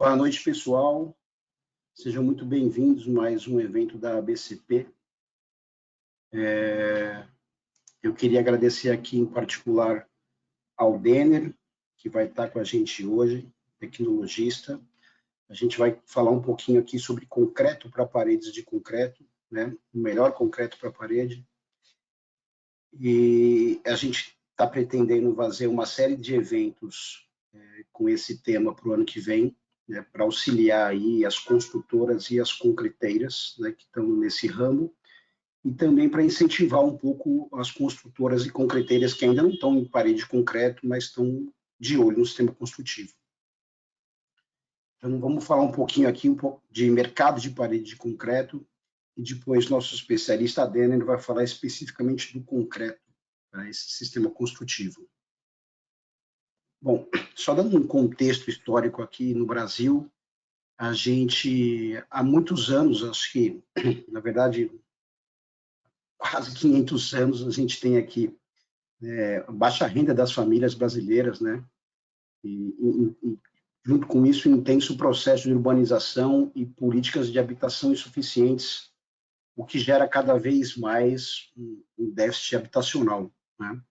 Boa noite, pessoal. Sejam muito bem-vindos a mais um evento da ABCP. Eu queria agradecer aqui, em particular, ao Denner, que vai estar com a gente hoje, tecnologista. A gente vai falar um pouquinho aqui sobre concreto para paredes de concreto, né? O melhor concreto para parede. E a gente está pretendendo fazer uma série de eventos com esse tema para o ano que vem, né, para auxiliar aí as construtoras e as concreteiras, né, que estão nesse ramo, e também para incentivar um pouco as construtoras e concreteiras que ainda não estão em parede de concreto, mas estão de olho no sistema construtivo. Então, vamos falar um pouquinho aqui de mercado de parede de concreto, e depois nosso especialista, Denner, vai falar especificamente do concreto, tá, esse sistema construtivo. Bom, só dando um contexto histórico aqui no Brasil, a gente, há muitos anos, acho que, na verdade, quase 500 anos, a gente tem aqui baixa renda das famílias brasileiras, né? E junto com isso, intenso processo de urbanização e políticas de habitação insuficientes, o que gera cada vez mais um déficit habitacional, né?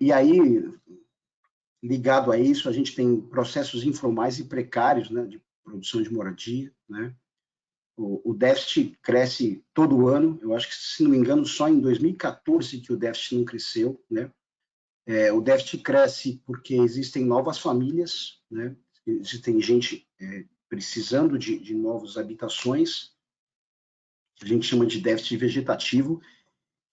E aí, ligado a isso, a gente tem processos informais e precários, né, de produção de moradia, né? O déficit cresce todo ano, eu acho que, se não me engano, só em 2014 que o déficit não cresceu, né? O déficit cresce porque existem novas famílias, né? Existem gente precisando de novas habitações, que a gente chama de déficit vegetativo,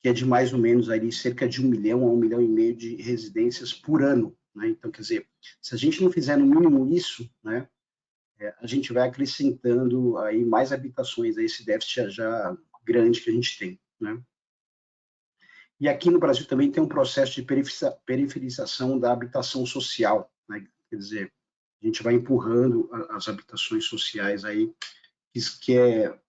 que é de mais ou menos ali cerca de 1 milhão a 1,5 milhão de residências por ano, né? Então, quer dizer, se a gente não fizer no mínimo isso, né, a gente vai acrescentando aí mais habitações a esse déficit já grande que a gente tem, né? E aqui no Brasil também tem um processo de periferização da habitação social, né? Quer dizer, a gente vai empurrando as habitações sociais aí, que é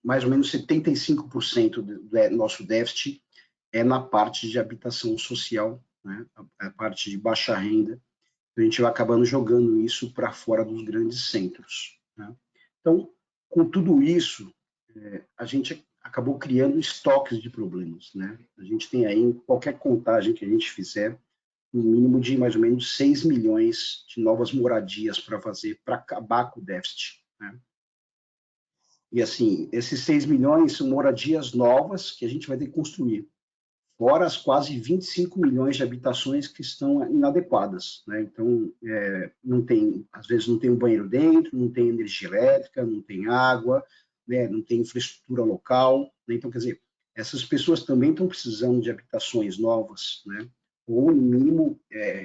mais ou menos 75% do nosso déficit é na parte de habitação social, né? A parte de baixa renda. A gente vai acabando jogando isso para fora dos grandes centros, né? Então, com tudo isso, a gente acabou criando estoques de problemas, né? A gente tem aí, em qualquer contagem que a gente fizer, um mínimo de mais ou menos 6 milhões de novas moradias para fazer, para acabar com o déficit, né? E assim, esses 6 milhões são moradias novas que a gente vai ter que construir, fora as quase 25 milhões de habitações que estão inadequadas, né? Então, não tem, às vezes não tem um banheiro dentro, não tem energia elétrica, não tem água, né? Não tem infraestrutura local, né? Então, quer dizer, essas pessoas também estão precisando de habitações novas, né? Ou, no mínimo,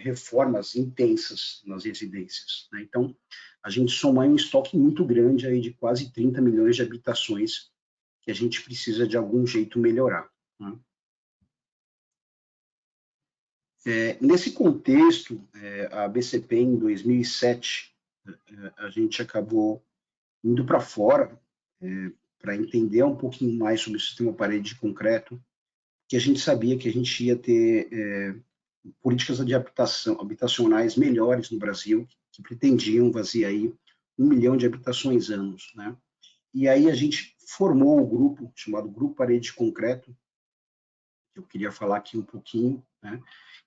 reformas intensas nas residências, né? Então, a gente soma aí um estoque muito grande aí de quase 30 milhões de habitações que a gente precisa, de algum jeito, melhorar, né? Nesse contexto, a ABCP, em 2007, a gente acabou indo para fora para entender um pouquinho mais sobre o sistema parede de concreto, que a gente sabia que a gente ia ter políticas de habitacionais melhores no Brasil, que pretendiam fazer aí 1 milhão de habitações anos, né? E aí a gente formou o grupo, chamado Grupo Parede de Concreto, que eu queria falar aqui um pouquinho, né,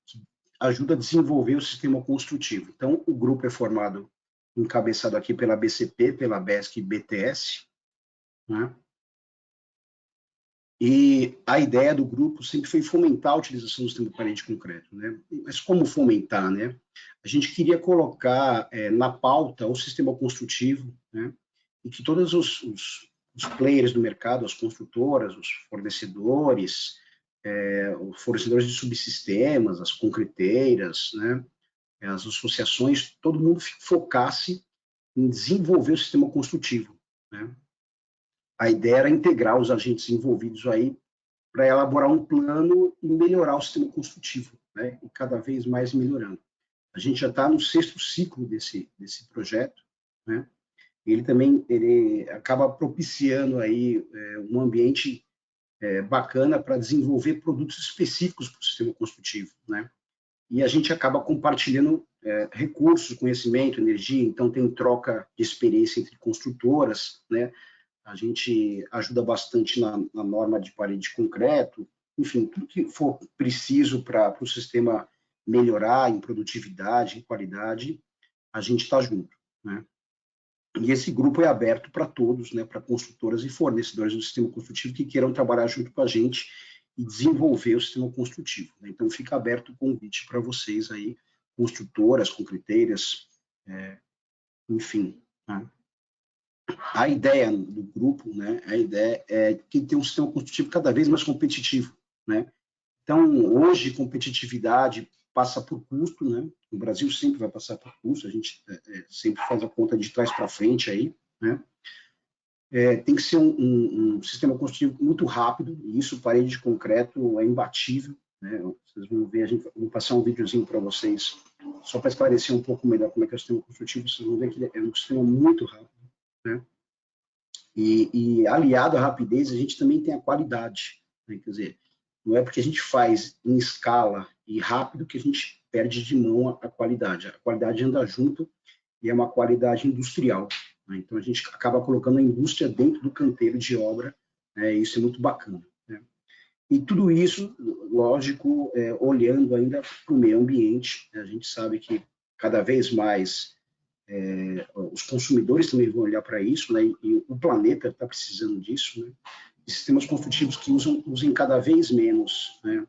que ajuda a desenvolver o sistema construtivo. Então, o grupo é formado, encabeçado aqui pela BCP, pela BESC e BTS, né? E a ideia do grupo sempre foi fomentar a utilização do sistema de parede de concreto, né? Mas como fomentar, né? A gente queria colocar na pauta o sistema construtivo, né? E que todos os players do mercado, as construtoras, os fornecedores de subsistemas, as concreteiras, né, as associações, todo mundo focasse em desenvolver o sistema construtivo, né? A ideia era integrar os agentes envolvidos aí para elaborar um plano e melhorar o sistema construtivo, né? E cada vez mais melhorando. A gente já está no 6º ciclo desse projeto, né? Ele acaba propiciando aí um ambiente bacana para desenvolver produtos específicos para o sistema construtivo, né? E a gente acaba compartilhando recursos, conhecimento, energia, então tem troca de experiência entre construtoras, né? A gente ajuda bastante na norma de parede de concreto, enfim, tudo que for preciso para o sistema melhorar em produtividade, em qualidade, a gente está junto, né? E esse grupo é aberto para todos, né, para construtoras e fornecedores do sistema construtivo que queiram trabalhar junto com a gente e desenvolver o sistema construtivo, né? Então, fica aberto o convite para vocês aí, construtoras, concreteiras, enfim, né? A ideia do grupo, né, a ideia é que tem um sistema construtivo cada vez mais competitivo, né? Então, hoje, competitividade passa por custo, né? O Brasil sempre vai passar por custo, a gente sempre faz a conta de trás para frente aí, né? Tem que ser um sistema construtivo muito rápido, e isso, parede de concreto, é imbatível, né? Vocês vão ver, vou passar um videozinho para vocês, só para esclarecer um pouco melhor como é que é o sistema construtivo, vocês vão ver que é um sistema muito rápido, né? E aliado à rapidez, a gente também tem a qualidade, né? Quer dizer, não é porque a gente faz em escala e rápido que a gente perde de mão a qualidade. A qualidade anda junto e é uma qualidade industrial, né? Então, a gente acaba colocando a indústria dentro do canteiro de obra, né? Isso é muito bacana, né? E tudo isso, lógico, olhando ainda para o meio ambiente, né? A gente sabe que cada vez mais os consumidores também vão olhar para isso, né? E o planeta está precisando disso, né? De sistemas construtivos que usem cada vez menos, né,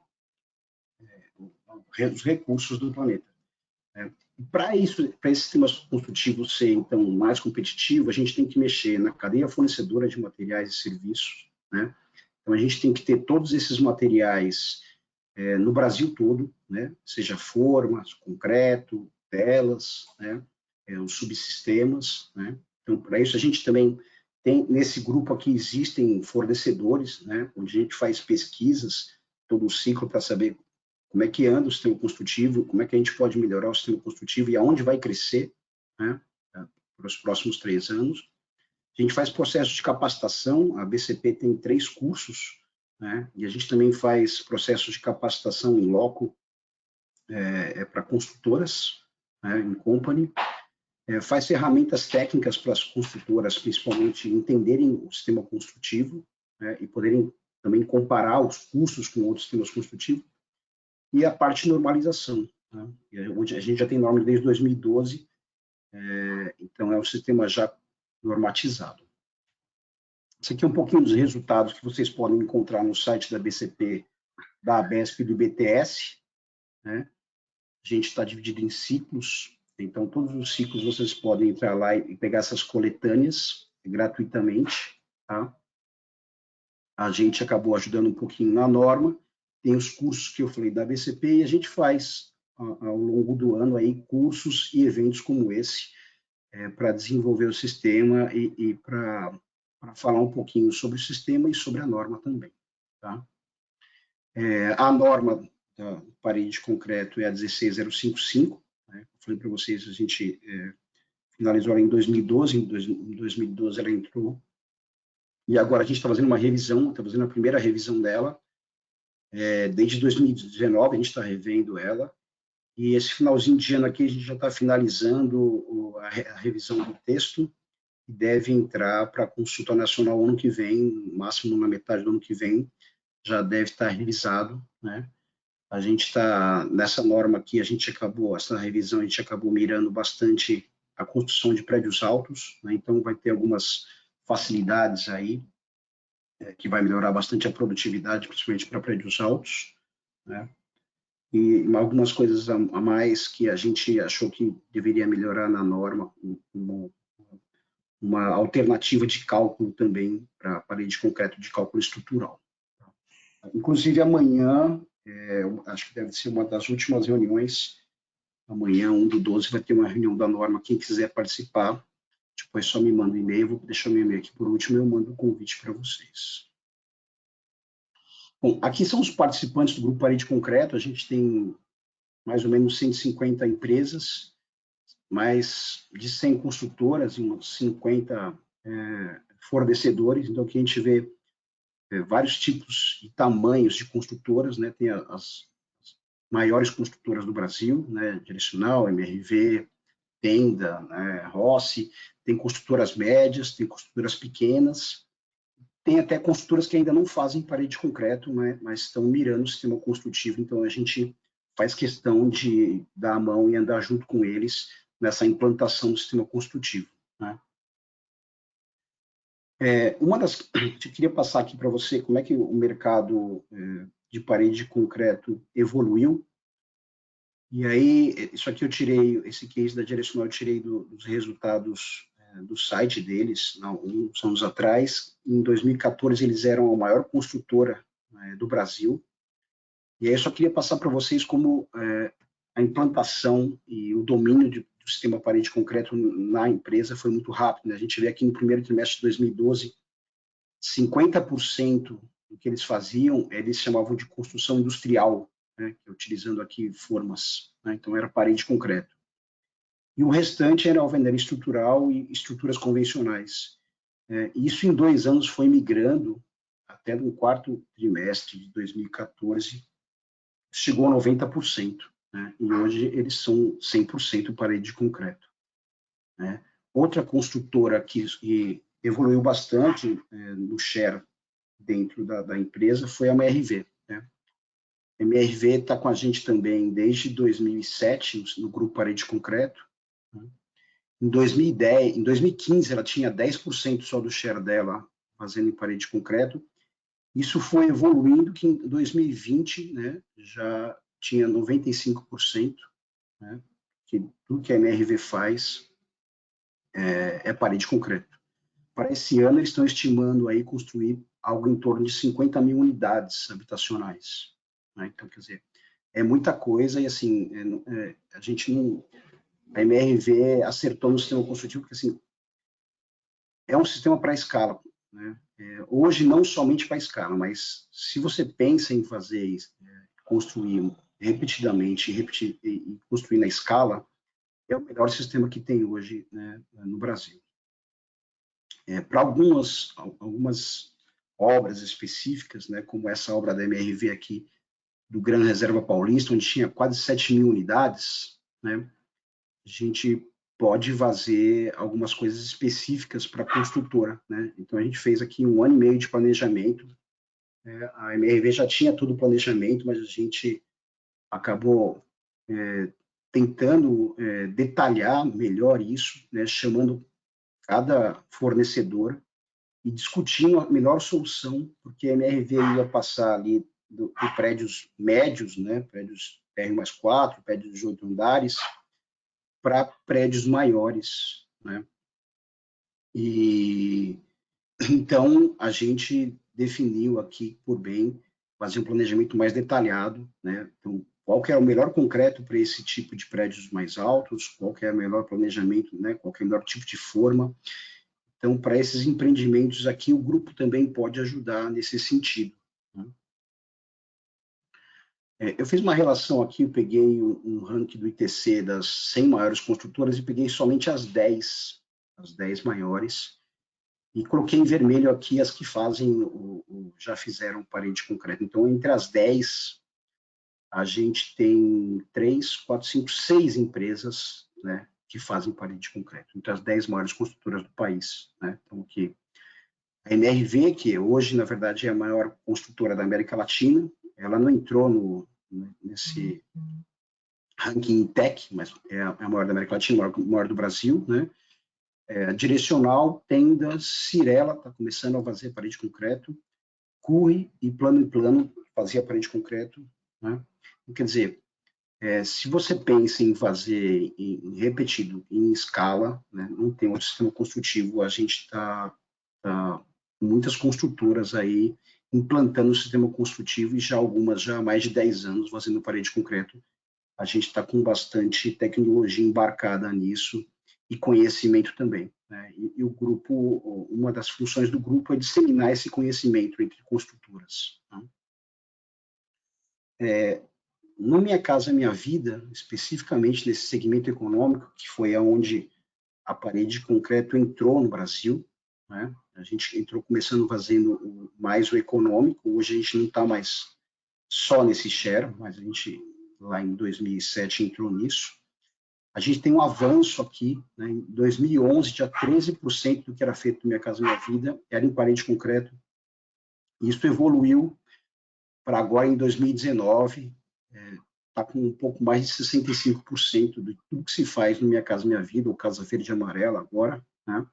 os recursos do planeta, né? Para isso, para esse sistema construtivo ser, então, mais competitivo, a gente tem que mexer na cadeia fornecedora de materiais e serviços, né? Então, a gente tem que ter todos esses materiais no Brasil todo, né? Seja formas, concreto, telas, né? Os subsistemas, né? Então, para isso, a gente também tem, nesse grupo aqui, existem fornecedores, né? Onde a gente faz pesquisas todo o ciclo para saber como é que anda o sistema construtivo, como é que a gente pode melhorar o sistema construtivo e aonde vai crescer, né? Para os próximos 3 anos. A gente faz processo de capacitação, a BCP tem 3 cursos, né? E a gente também faz processos de capacitação em loco para construtoras, né? Em company. Faz ferramentas técnicas para as construtoras, principalmente, entenderem o sistema construtivo, né? E poderem também comparar os custos com outros sistemas construtivos. E a parte de normalização, né? Onde a gente já tem norma desde 2012, então é um sistema já normatizado. Isso aqui é um pouquinho dos resultados que vocês podem encontrar no site da BCP, da ABESP e do BTS, né? A gente está dividido em ciclos, então todos os ciclos vocês podem entrar lá e pegar essas coletâneas gratuitamente, tá? A gente acabou ajudando um pouquinho na norma, tem os cursos que eu falei da BCP e a gente faz ao longo do ano aí cursos e eventos como esse para desenvolver o sistema e para falar um pouquinho sobre o sistema e sobre a norma também, tá? A norma da parede de concreto é a 16055, né? Eu falei para vocês, a gente finalizou ela em 2012, em 2012 ela entrou, e agora a gente está fazendo uma revisão, está fazendo a primeira revisão dela, desde 2019 a gente está revendo ela, e esse finalzinho de ano aqui a gente já está finalizando a revisão do texto, e deve entrar para a consulta nacional ano que vem, máximo na metade do ano que vem, já deve estar revisado, né? A gente está, nessa norma aqui, essa revisão, a gente acabou mirando bastante a construção de prédios altos, né? Então vai ter algumas facilidades aí, que vai melhorar bastante a produtividade, principalmente para prédios altos, né? E algumas coisas a mais que a gente achou que deveria melhorar na norma, como uma alternativa de cálculo também para a parede de concreto de cálculo estrutural. Inclusive, amanhã, acho que deve ser uma das últimas reuniões, amanhã, 1/12, vai ter uma reunião da norma, quem quiser participar, depois só me manda um e-mail, vou deixar meu e-mail aqui por último, eu mando o convite para vocês. Bom, aqui são os participantes do Grupo Parede Concreto, a gente tem mais ou menos 150 empresas, mais de 100 construtoras e uns 50 fornecedores, então aqui a gente vê vários tipos e tamanhos de construtoras, né? Tem as maiores construtoras do Brasil, né, Direcional, MRV, Tenda, né, Rossi, tem construtoras médias, tem construtoras pequenas, tem até construtoras que ainda não fazem parede de concreto, né, mas estão mirando o sistema construtivo, então a gente faz questão de dar a mão e andar junto com eles nessa implantação do sistema construtivo, né. Eu queria passar aqui para você como é que o mercado de parede de concreto evoluiu. E aí, isso aqui eu tirei, esse case da Direcional eu tirei dos resultados do site deles, uns anos atrás. Em 2014, eles eram a maior construtora do Brasil. E aí eu só queria passar para vocês como a implantação e o domínio do sistema parede de concreto na empresa foi muito rápido, né? A gente vê aqui no primeiro trimestre de 2012, 50% do que eles faziam, eles chamavam de construção industrial, né, utilizando aqui formas, né, então era parede de concreto. E o restante era alvenaria estrutural e estruturas convencionais. Isso em 2 anos foi migrando, até no quarto trimestre de 2014, chegou a 90%, né, e hoje eles são 100% parede de concreto, né. Outra construtora que evoluiu bastante no share dentro da empresa foi a MRV, né. A MRV está com a gente também desde 2007 no grupo Parede de Concreto. Em 2010, em 2015 ela tinha 10% só do share dela fazendo em parede de concreto. Isso foi evoluindo que em 2020, né, já tinha 95%, né, que tudo que a MRV faz é parede de concreto. Para esse ano eles estão estimando aí construir algo em torno de 50 mil unidades habitacionais, né? Então, quer dizer, é muita coisa e, assim, a gente não... A MRV acertou no sistema construtivo, porque, assim, é um sistema para escala, né? Hoje, não somente para escala, mas se você pensa em fazer, construir repetidamente e construir na escala, é o melhor sistema que tem hoje, né, no Brasil. Para algumas obras específicas, né, como essa obra da MRV aqui, do Gran Reserva Paulista, onde tinha quase 7 mil unidades, né, a gente pode fazer algumas coisas específicas para a construtora, né. Então, a gente fez aqui 1 ano e meio de planejamento, a MRV já tinha todo o planejamento, mas a gente acabou tentando detalhar melhor isso, né, chamando cada fornecedor e discutindo a melhor solução, porque a MRV ia passar ali de prédios médios, né, prédios R+4, prédios de 8 andares, para prédios maiores, né? E então a gente definiu aqui por bem fazer um planejamento mais detalhado, né? Então, qual que é o melhor concreto para esse tipo de prédios mais altos, qual que é o melhor planejamento, né? Qual que é o melhor tipo de forma. Então, para esses empreendimentos aqui, o grupo também pode ajudar nesse sentido, né? Eu fiz uma relação aqui, eu peguei um ranking do ITC das 100 maiores construtoras e peguei somente as 10 maiores, e coloquei em vermelho aqui as que fazem, já fizeram parede de concreto. Então, entre as 10, a gente tem 3, 4, 5, 6 empresas, né, que fazem parede de concreto, entre as 10 maiores construtoras do país, né? Então, aqui, a MRV, que hoje, na verdade, é a maior construtora da América Latina, ela não entrou nesse ranking tech, mas é a maior da América Latina, a maior do Brasil, né? Direcional, Tenda, Cirela, está começando a fazer parede de concreto, Curri e Plano em Plano fazia parede de concreto, né? Quer dizer, se você pensa em fazer em repetido, em escala, né, não tem outro sistema construtivo, a gente está com muitas construtoras aí implantando o sistema construtivo e já algumas já há mais de 10 anos fazendo parede de concreto. A gente está com bastante tecnologia embarcada nisso e conhecimento também, né? E o grupo, uma das funções do grupo é disseminar esse conhecimento entre construtoras, né? No Minha Casa Minha Vida, especificamente nesse segmento econômico, que foi aonde a parede de concreto entrou no Brasil, né? A gente entrou começando fazendo mais o econômico, hoje a gente não está mais só nesse share, mas a gente lá em 2007 entrou nisso. A gente tem um avanço aqui, né? Em 2011, tinha 13% do que era feito no Minha Casa Minha Vida era em parede de concreto. Isso evoluiu para agora, em 2019, está com um pouco mais de 65% de tudo que se faz no Minha Casa Minha Vida, ou Casa Verde e Amarela agora, né?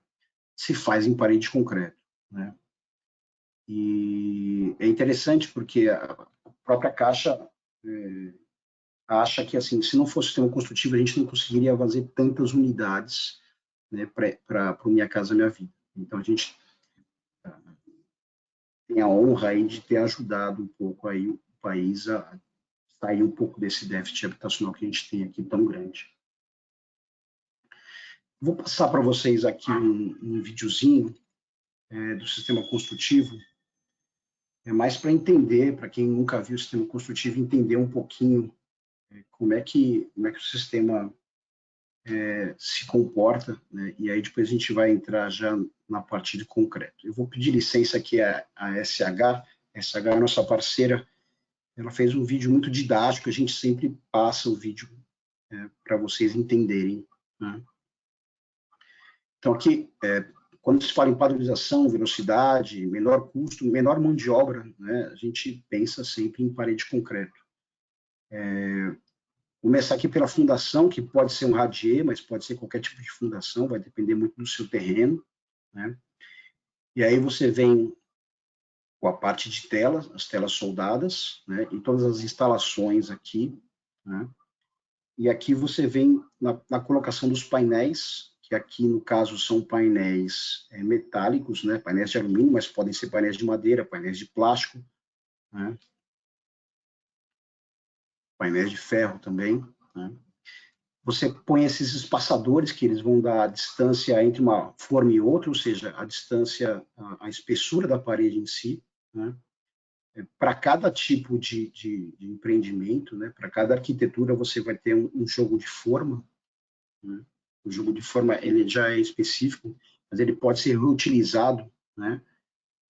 Se faz em parede de concreto, né? E é interessante porque a própria Caixa acha que, assim, se não fosse sistema construtivo, a gente não conseguiria fazer tantas unidades, né, para o Minha Casa Minha Vida. Então, a gente tem a honra aí de ter ajudado um pouco aí o país a sair um pouco desse déficit habitacional que a gente tem aqui tão grande. Vou passar para vocês aqui um videozinho do sistema construtivo, mais para entender, para quem nunca viu o sistema construtivo, entender um pouquinho como é que o sistema se comporta, né? E aí depois a gente vai entrar já na parte de concreto. Eu vou pedir licença aqui a SH é a nossa parceira, ela fez um vídeo muito didático, a gente sempre passa o vídeo para vocês entenderem, né? Então aqui, quando se fala em padronização, velocidade, menor custo, menor mão de obra, né, a gente pensa sempre em parede de concreto. Começar aqui pela fundação, que pode ser um radier, mas pode ser qualquer tipo de fundação, vai depender muito do seu terreno, né? E aí você vem com a parte de telas, as telas soldadas, né? E todas as instalações aqui, né? E aqui você vem na colocação dos painéis, que aqui no caso são painéis metálicos, né? Painéis de alumínio, mas podem ser painéis de madeira, painéis de plástico, né? Painéis de ferro também, né? Você põe esses espaçadores que eles vão dar a distância entre uma forma e outra, ou seja, a distância, a espessura da parede em si, né? Para cada tipo de empreendimento, né? Para cada arquitetura, você vai ter um jogo de forma, né? O jogo de forma ele já é específico, mas ele pode ser reutilizado, né?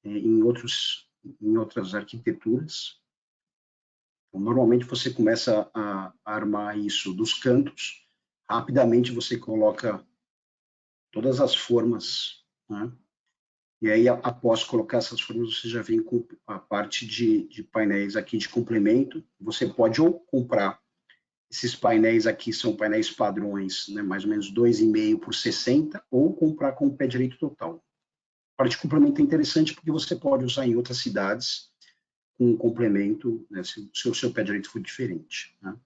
Em outras arquiteturas. Então, normalmente você começa a armar isso dos cantos, rapidamente você coloca todas as formas, né? E aí, após colocar essas formas, você já vem com a parte de painéis aqui de complemento. Você pode ou comprar esses painéis aqui, são painéis padrões, né, mais ou menos 2,5 por 60, ou comprar com o pé direito total. A parte de complemento é interessante porque você pode usar em outras cidades com um complemento, né, se o seu pé direito for diferente, né?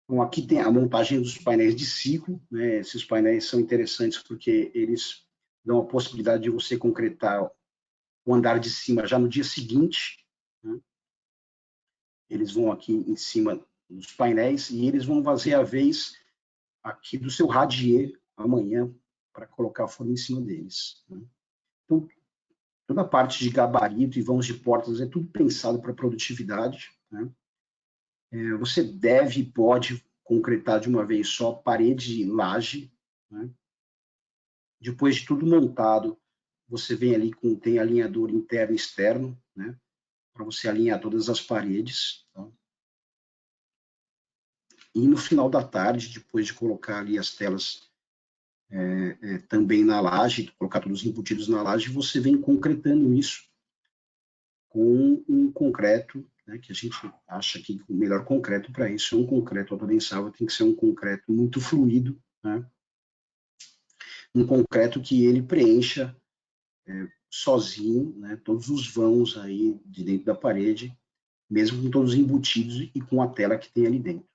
Então, aqui tem a montagem dos painéis de ciclo, né? Esses painéis são interessantes porque eles dão a possibilidade de você concretar o andar de cima já no dia seguinte, né? Eles vão aqui em cima dos painéis e eles vão fazer a vez aqui do seu radier amanhã para colocar a forma em cima deles, né? Então, toda a parte de gabarito e vãos de portas é tudo pensado para produtividade, né? Você deve e pode concretar de uma vez só parede e laje, né? Depois de tudo montado, você vem ali tem alinhador interno e externo, né? Para você alinhar todas as paredes, tá? E no final da tarde, depois de colocar ali as telas também na laje, colocar todos os embutidos na laje, você vem concretando isso com um concreto, né, que a gente acha que o melhor concreto para isso é um concreto autodensável, tem que ser um concreto muito fluido, né? Um concreto que ele preencha sozinho, né, todos os vãos aí de dentro da parede, mesmo com todos os embutidos e com a tela que tem ali dentro.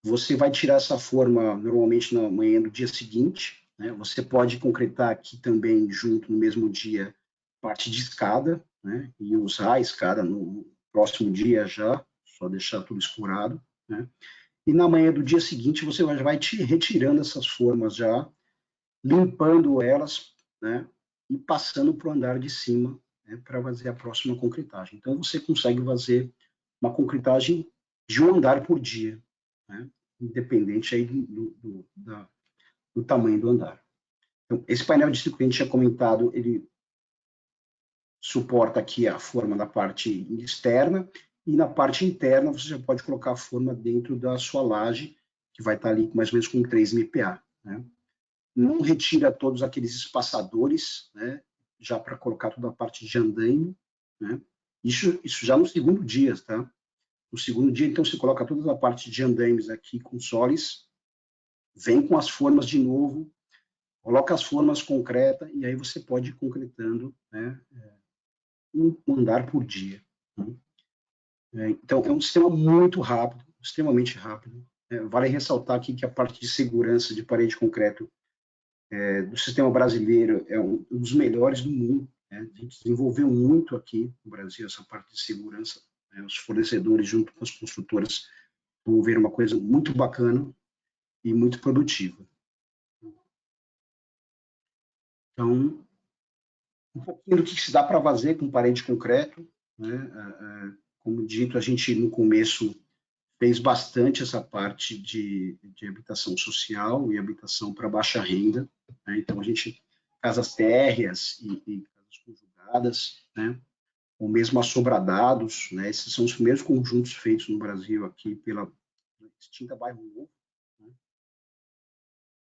Você vai tirar essa forma normalmente na manhã do dia seguinte, né? Você pode concretar aqui também junto no mesmo dia parte de escada, né? E usar a escada no próximo dia já, só deixar tudo escurado, né? E na manhã do dia seguinte você vai retirando essas formas já, limpando elas, né? E passando para o andar de cima, né? Para fazer a próxima concretagem. Então você consegue fazer uma concretagem de um andar por dia, né? Independente aí do tamanho do andar. Então, esse painel de ciclo que a gente tinha comentado, ele suporta aqui a forma da parte externa e na parte interna você já pode colocar a forma dentro da sua laje, que vai estar ali mais ou menos com 3 MPa, né? Não retira todos aqueles espaçadores, né, já para colocar toda a parte de andaime, né? Isso já no segundo dia, tá? No segundo dia, então, você coloca toda a parte de andaimes aqui com soles, vem com as formas de novo, coloca as formas concretas, e aí você pode ir concretando, né, um andar por dia, né? Então, é um sistema muito rápido, extremamente rápido. Vale ressaltar aqui que a parte de segurança de parede de concreto do sistema brasileiro é um dos melhores do mundo, né? A gente desenvolveu muito aqui no Brasil essa parte de segurança, né? Os fornecedores, junto com as construtoras, desenvolveram uma coisa muito bacana e muito produtiva. Então, um pouquinho do que se dá para fazer com parede de concreto, né? Como dito, a gente no começo fez bastante essa parte de habitação social e habitação para baixa renda, né? Então, a gente, casas térreas e casas conjugadas, né? Ou mesmo assobradados, né? Esses são os primeiros conjuntos feitos no Brasil aqui pela extinta Bairro Novo,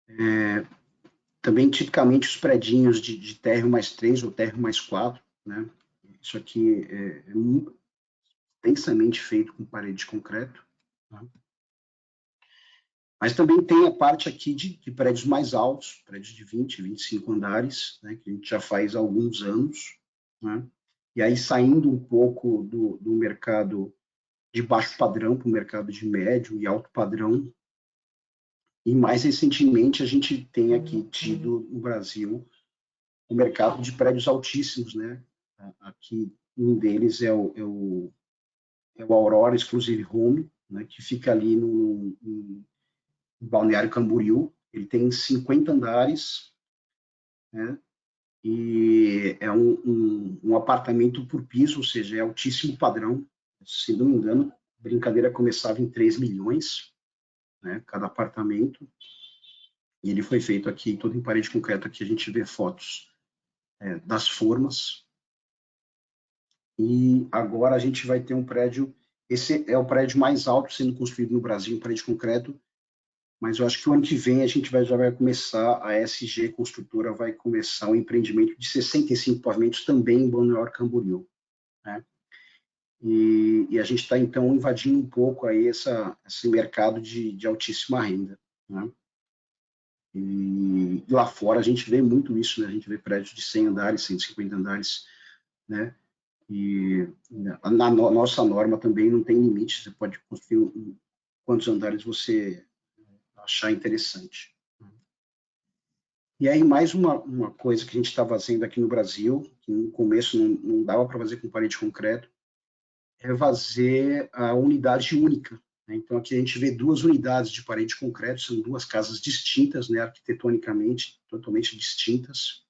né? Também, tipicamente, os predinhos de térreo mais 3 ou térreo mais 4, né? Isso aqui é intensamente feito com parede de concreto, né? Mas também tem a parte aqui de prédios mais altos, prédios de 20, 25 andares, né, que a gente já faz há alguns anos, né? E aí, saindo um pouco do mercado de baixo padrão para o mercado de médio e alto padrão. E mais recentemente, a gente tem aqui tido no Brasil o mercado de prédios altíssimos, né? Aqui, um deles é o Aurora Exclusive Home, né, que fica ali no Balneário Camboriú. Ele tem 50 andares, né? E é um apartamento por piso, ou seja, é altíssimo padrão. Se não me engano, a brincadeira começava em 3 milhões, né, cada apartamento. E ele foi feito aqui, todo em parede concreta, aqui a gente vê fotos das formas. E agora a gente vai ter um prédio, esse é o prédio mais alto sendo construído no Brasil, em parede concreto, mas eu acho que o ano que vem a gente já vai começar, a SG Construtora vai começar um empreendimento de 65 pavimentos também em Balneário Camboriú, né? E a gente está, então, invadindo um pouco aí esse mercado de altíssima renda, né? E lá fora a gente vê muito isso, né? A gente vê prédios de 100 andares, 150 andares, né? E na nossa norma também não tem limite, você pode construir quantos andares você achar interessante. E aí, mais uma coisa que a gente está fazendo aqui no Brasil, que no começo não dava para fazer com parede de concreto, é fazer a unidade única, né? Então, aqui a gente vê duas unidades de parede de concreto, são duas casas distintas, né, arquitetonicamente, totalmente distintas.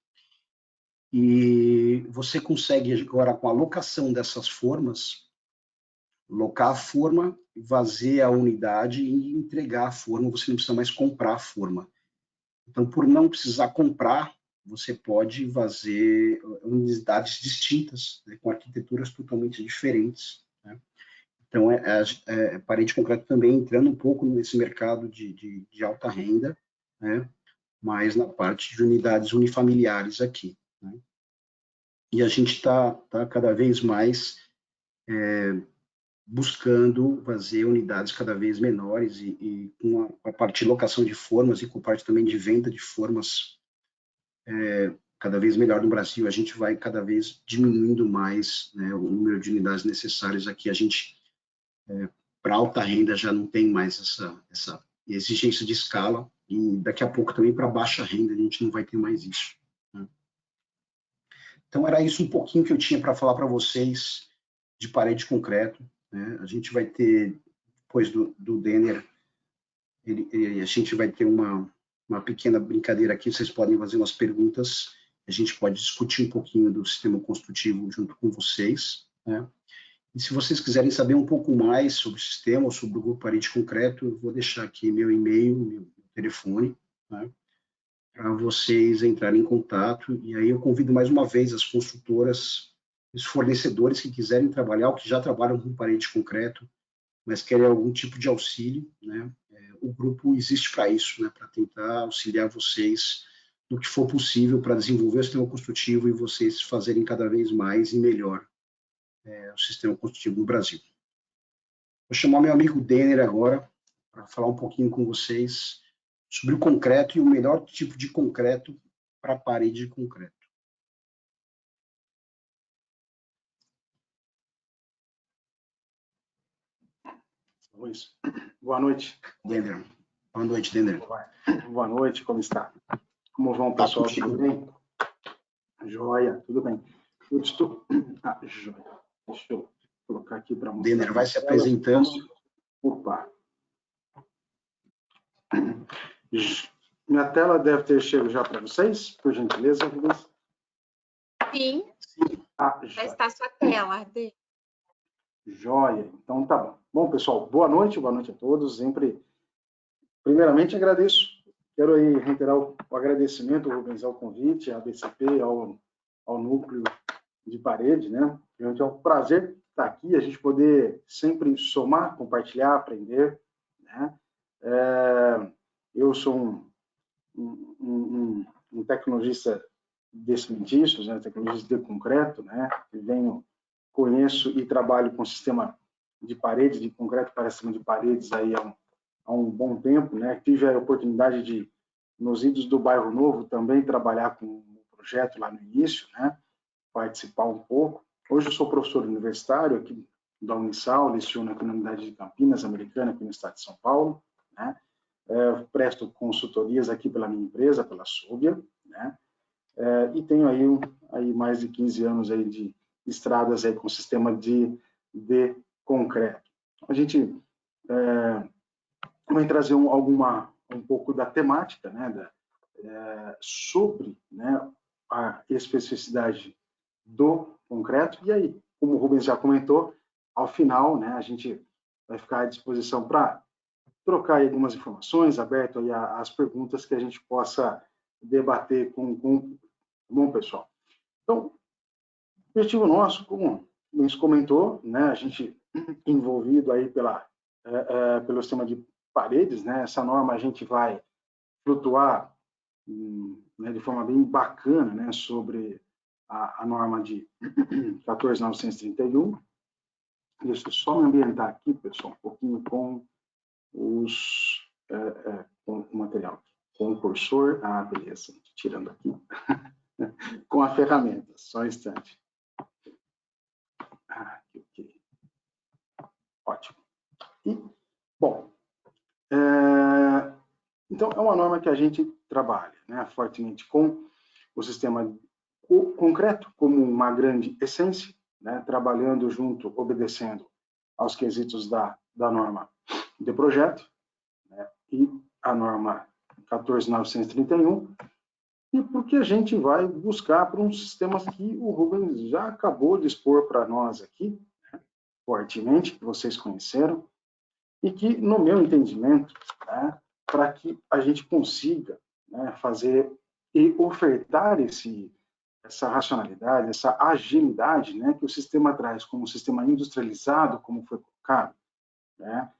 E você consegue agora, com a locação dessas formas, locar a forma, fazer a unidade e entregar a forma, você não precisa mais comprar a forma. Então, por não precisar comprar, você pode fazer unidades distintas, né, com arquiteturas totalmente diferentes, né? Então, parede de concreto também entrando um pouco nesse mercado de alta renda, né, mas na parte de unidades unifamiliares aqui, né? E a gente está cada vez mais buscando fazer unidades cada vez menores e com a parte de locação de formas e com a parte também de venda de formas cada vez melhor no Brasil. A gente vai cada vez diminuindo mais, né, o número de unidades necessárias aqui. A gente, para alta renda, já não tem mais essa exigência de escala e daqui a pouco também para baixa renda a gente não vai ter mais isso, né? Então, era isso um pouquinho que eu tinha para falar para vocês de parede de concreto, né? A gente vai ter, depois do Denner, a gente vai ter uma pequena brincadeira aqui, vocês podem fazer umas perguntas, a gente pode discutir um pouquinho do sistema construtivo junto com vocês, né? E se vocês quiserem saber um pouco mais sobre o sistema ou sobre o grupo Parede de Concreto, eu vou deixar aqui meu e-mail, meu telefone, né, para vocês entrarem em contato. E aí eu convido mais uma vez as construtoras os fornecedores que quiserem trabalhar, ou que já trabalham com parede de concreto, mas querem algum tipo de auxílio, né? O grupo existe para isso, né? Para tentar auxiliar vocês no que for possível para desenvolver o sistema construtivo e vocês fazerem cada vez mais e melhor o sistema construtivo no Brasil. Vou chamar meu amigo Denner agora para falar um pouquinho com vocês sobre o concreto e o melhor tipo de concreto para parede de concreto. Luiz, boa noite. Denner. Boa noite, Denner. Boa noite, como está? Como vão, pessoal? Tudo bem? Joia, tudo bem. Eu estou... joia. Deixa eu colocar aqui para mostrar. Denner vai se apresentando. Opa. Minha tela deve ter chegado já para vocês, por gentileza, Luiz? Sim. Já está a sua tela, Denner. Joia, então tá bom. Bom, pessoal, boa noite a todos. Primeiramente, agradeço. Quero aí reiterar o agradecimento, Rubens, ao convite, à BCP, ao núcleo de parede, né? É um prazer estar aqui, a gente poder sempre somar, compartilhar, aprender, né? Eu sou um tecnologista de cimentícios, né? Tecnologista de concreto, né? Conheço e trabalho com sistema de paredes, de concreto para cima de paredes aí há um bom tempo, né? Tive a oportunidade de, nos idos do Bairro Novo, também trabalhar com um projeto lá no início, né? Participar um pouco. Hoje eu sou professor universitário aqui da Unisal, leciono aqui na unidade de Campinas, Americana, aqui no estado de São Paulo, né? Presto consultorias aqui pela minha empresa, pela Sóbia, né? E tenho aí mais de 15 anos aí de estradas aí com sistema de concreto. A gente vai trazer um pouco da temática, né, sobre, né, a especificidade do concreto. E aí, como o Rubens já comentou, ao final, né, a gente vai ficar à disposição para trocar aí algumas informações, aberto aí às perguntas que a gente possa debater com bom, pessoal. Então, o objetivo nosso, como o Luiz comentou, né, a gente envolvido aí pelo sistema de paredes, né, essa norma a gente vai flutuar né, de forma bem bacana, né, sobre a norma de 14.931. Deixa eu só me ambientar aqui, pessoal, um pouquinho com com o material, com o cursor. Beleza, tirando aqui, com a ferramenta, só um instante. Ok. Ótimo. E, bom, então é uma norma que a gente trabalha, né, fortemente com o sistema concreto como uma grande essência, né, trabalhando junto, obedecendo aos quesitos da norma de projeto, né, e a norma 14.931, e porque a gente vai buscar para um sistema que o Rubens já acabou de expor para nós aqui, né, fortemente, que vocês conheceram, e que, no meu entendimento, né, para que a gente consiga, né, fazer e ofertar essa racionalidade, essa agilidade, né, que o sistema traz como um sistema industrializado, como foi colocado, né,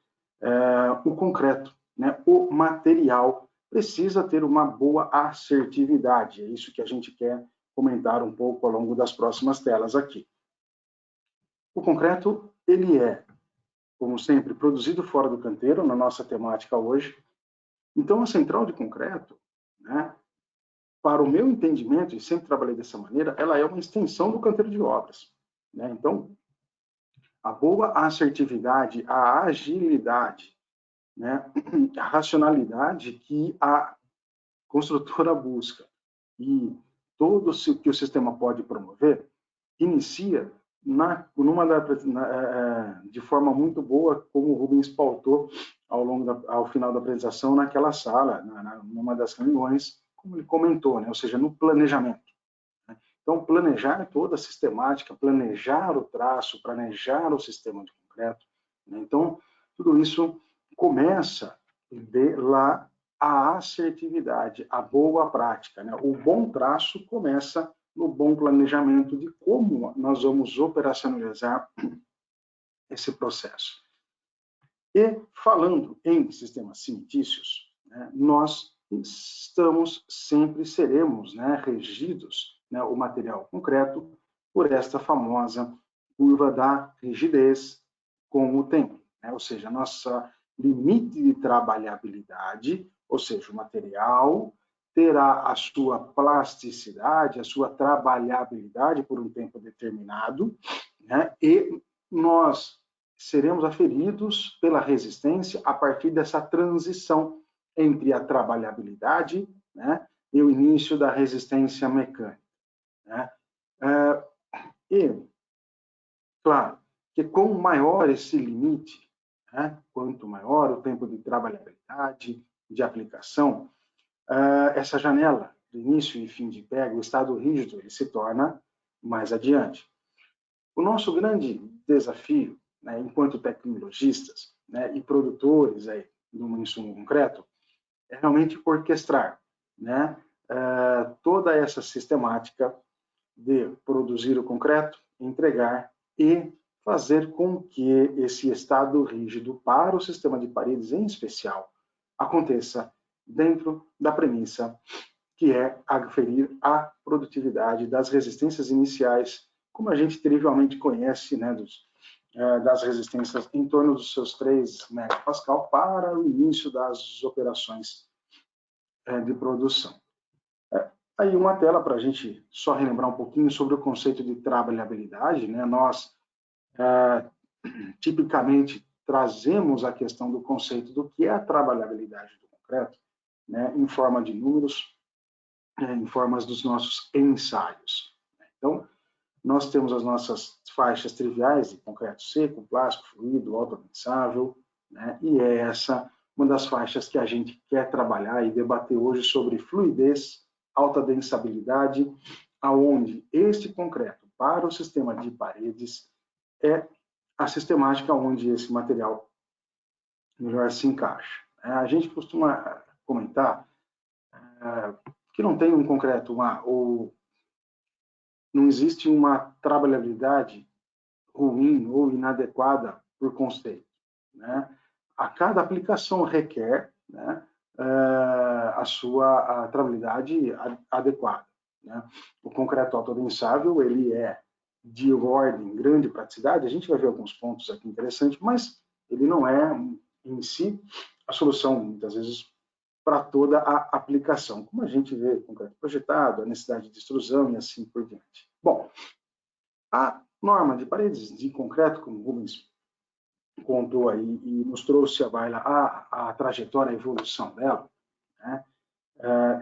o concreto, né, o material precisa ter uma boa assertividade. É isso que a gente quer comentar um pouco ao longo das próximas telas aqui. O concreto, ele é, como sempre, produzido fora do canteiro, na nossa temática hoje. Então, a central de concreto, né, para o meu entendimento, e sempre trabalhei dessa maneira, ela é uma extensão do canteiro de obras, né? Então, a boa assertividade, a agilidade, né, a racionalidade que a construtora busca e todo o que o sistema pode promover, inicia de forma muito boa, como o Rubens pautou ao final da apresentação naquela sala, numa das reuniões, como ele comentou, né? Ou seja, no planejamento. Né? Então, planejar toda a sistemática, planejar o traço, planejar o sistema de concreto. Né? Então, tudo isso começa de lá a assertividade, a boa prática. Né? O bom traço começa no bom planejamento de como nós vamos operacionalizar esse processo. E, falando em sistemas cimentícios, né, nós seremos, né, regidos, né, o material concreto, por esta famosa curva da rigidez com o tempo, né? Ou seja, nossa limite de trabalhabilidade, ou seja, o material terá a sua plasticidade, a sua trabalhabilidade por um tempo determinado, né? E nós seremos aferidos pela resistência a partir dessa transição entre a trabalhabilidade, né, e o início da resistência mecânica, né? E, claro, que quanto maior esse limite, né, quanto maior o tempo de trabalhabilidade, de aplicação, essa janela de início e fim de pega, o estado rígido, ele se torna mais adiante. O nosso grande desafio, né, enquanto tecnologistas, né, e produtores aí do insumo concreto, é realmente orquestrar, né, toda essa sistemática de produzir o concreto, entregar e fazer com que esse estado rígido para o sistema de paredes em especial aconteça dentro da premissa que é aferir a produtividade das resistências iniciais, como a gente trivialmente conhece, né, das resistências em torno dos seus 3 megapascal para o início das operações de produção. Aí uma tela para a gente só relembrar um pouquinho sobre o conceito de trabalhabilidade, né? Nós tipicamente trazemos a questão do conceito do que é a trabalhabilidade do concreto, né, em forma de números, em formas dos nossos ensaios. Então, nós temos as nossas faixas triviais de concreto seco, plástico, fluido, autoadensável, né, e é essa uma das faixas que a gente quer trabalhar e debater hoje sobre fluidez, alta densabilidade, aonde este concreto para o sistema de paredes é a sistemática onde esse material melhor se encaixa. A gente costuma comentar que não tem um concreto, ou não existe uma trabalhabilidade ruim ou inadequada por conceito, né? A cada aplicação requer, né, a sua trabalhabilidade adequada, né? O concreto autoadensável, ele é de ordem grande praticidade, a gente vai ver alguns pontos aqui interessantes, mas ele não é, em si, a solução, muitas vezes, para toda a aplicação, como a gente vê concreto projetado, a necessidade de extrusão e assim por diante. Bom, a norma de paredes de concreto, como o Rubens contou aí e nos trouxe à baila a trajetória, a evolução dela, né,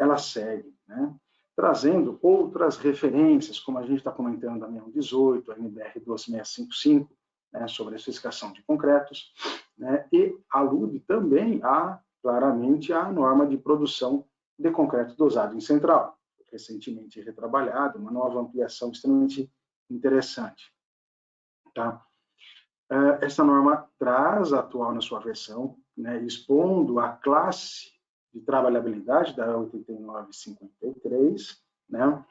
ela segue, né, trazendo outras referências, como a gente está comentando da 6118, a NBR 12655, né, sobre a especificação de concretos, né, e alude também claramente à norma de produção de concreto dosado em central, recentemente retrabalhado, uma nova ampliação extremamente interessante. Tá? Essa norma traz a atual na sua versão, né, expondo a classe de trabalhabilidade da 8953, né,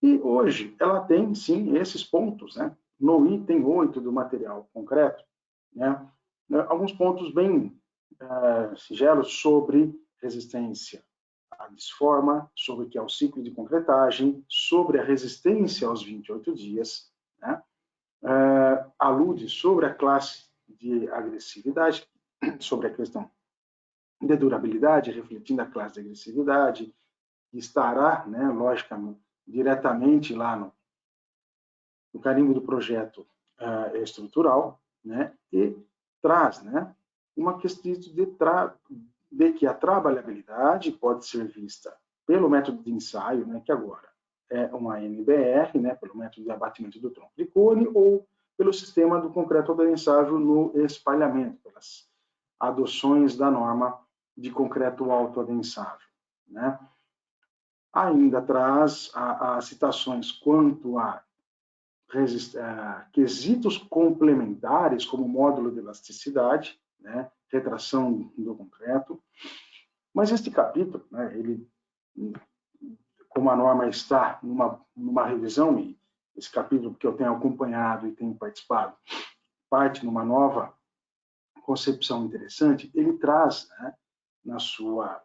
e hoje ela tem, sim, esses pontos, né, no item 8 do material concreto, né, alguns pontos bem singelos sobre resistência à desforma, sobre o que é o ciclo de concretagem, sobre a resistência aos 28 dias, né, alude sobre a classe de agressividade, sobre a questão de durabilidade, refletindo a classe de agressividade, que estará, né, logicamente, diretamente lá no carimbo do projeto estrutural, né, e traz, né, uma questão de que a trabalhabilidade pode ser vista pelo método de ensaio, né, que agora é uma NBR, né, pelo método de abatimento do tronco de cone, ou pelo sistema do concreto autoadensável no espalhamento, pelas adoções da norma de concreto autoadensável, né. Ainda traz as citações quanto a quesitos complementares, como módulo de elasticidade, né, retração do concreto. Mas este capítulo, né, ele como a norma está numa revisão, e esse capítulo que eu tenho acompanhado e tenho participado, parte numa nova concepção interessante, ele traz, né, na sua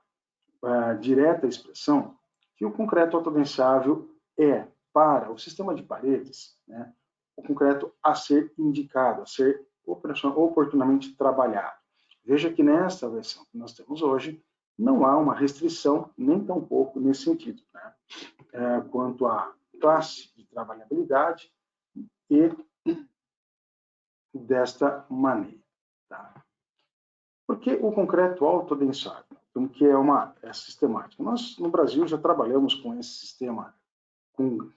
direta expressão, que o concreto autodensável é, para o sistema de paredes, né, o concreto a ser indicado, a ser oportunamente trabalhado. Veja que nesta versão que nós temos hoje, não há uma restrição, nem tampouco nesse sentido, né, quanto à classe de trabalhabilidade e desta maneira. Tá? Porque o concreto autodensável, que é sistemática. Nós, no Brasil, já trabalhamos com esse sistema, com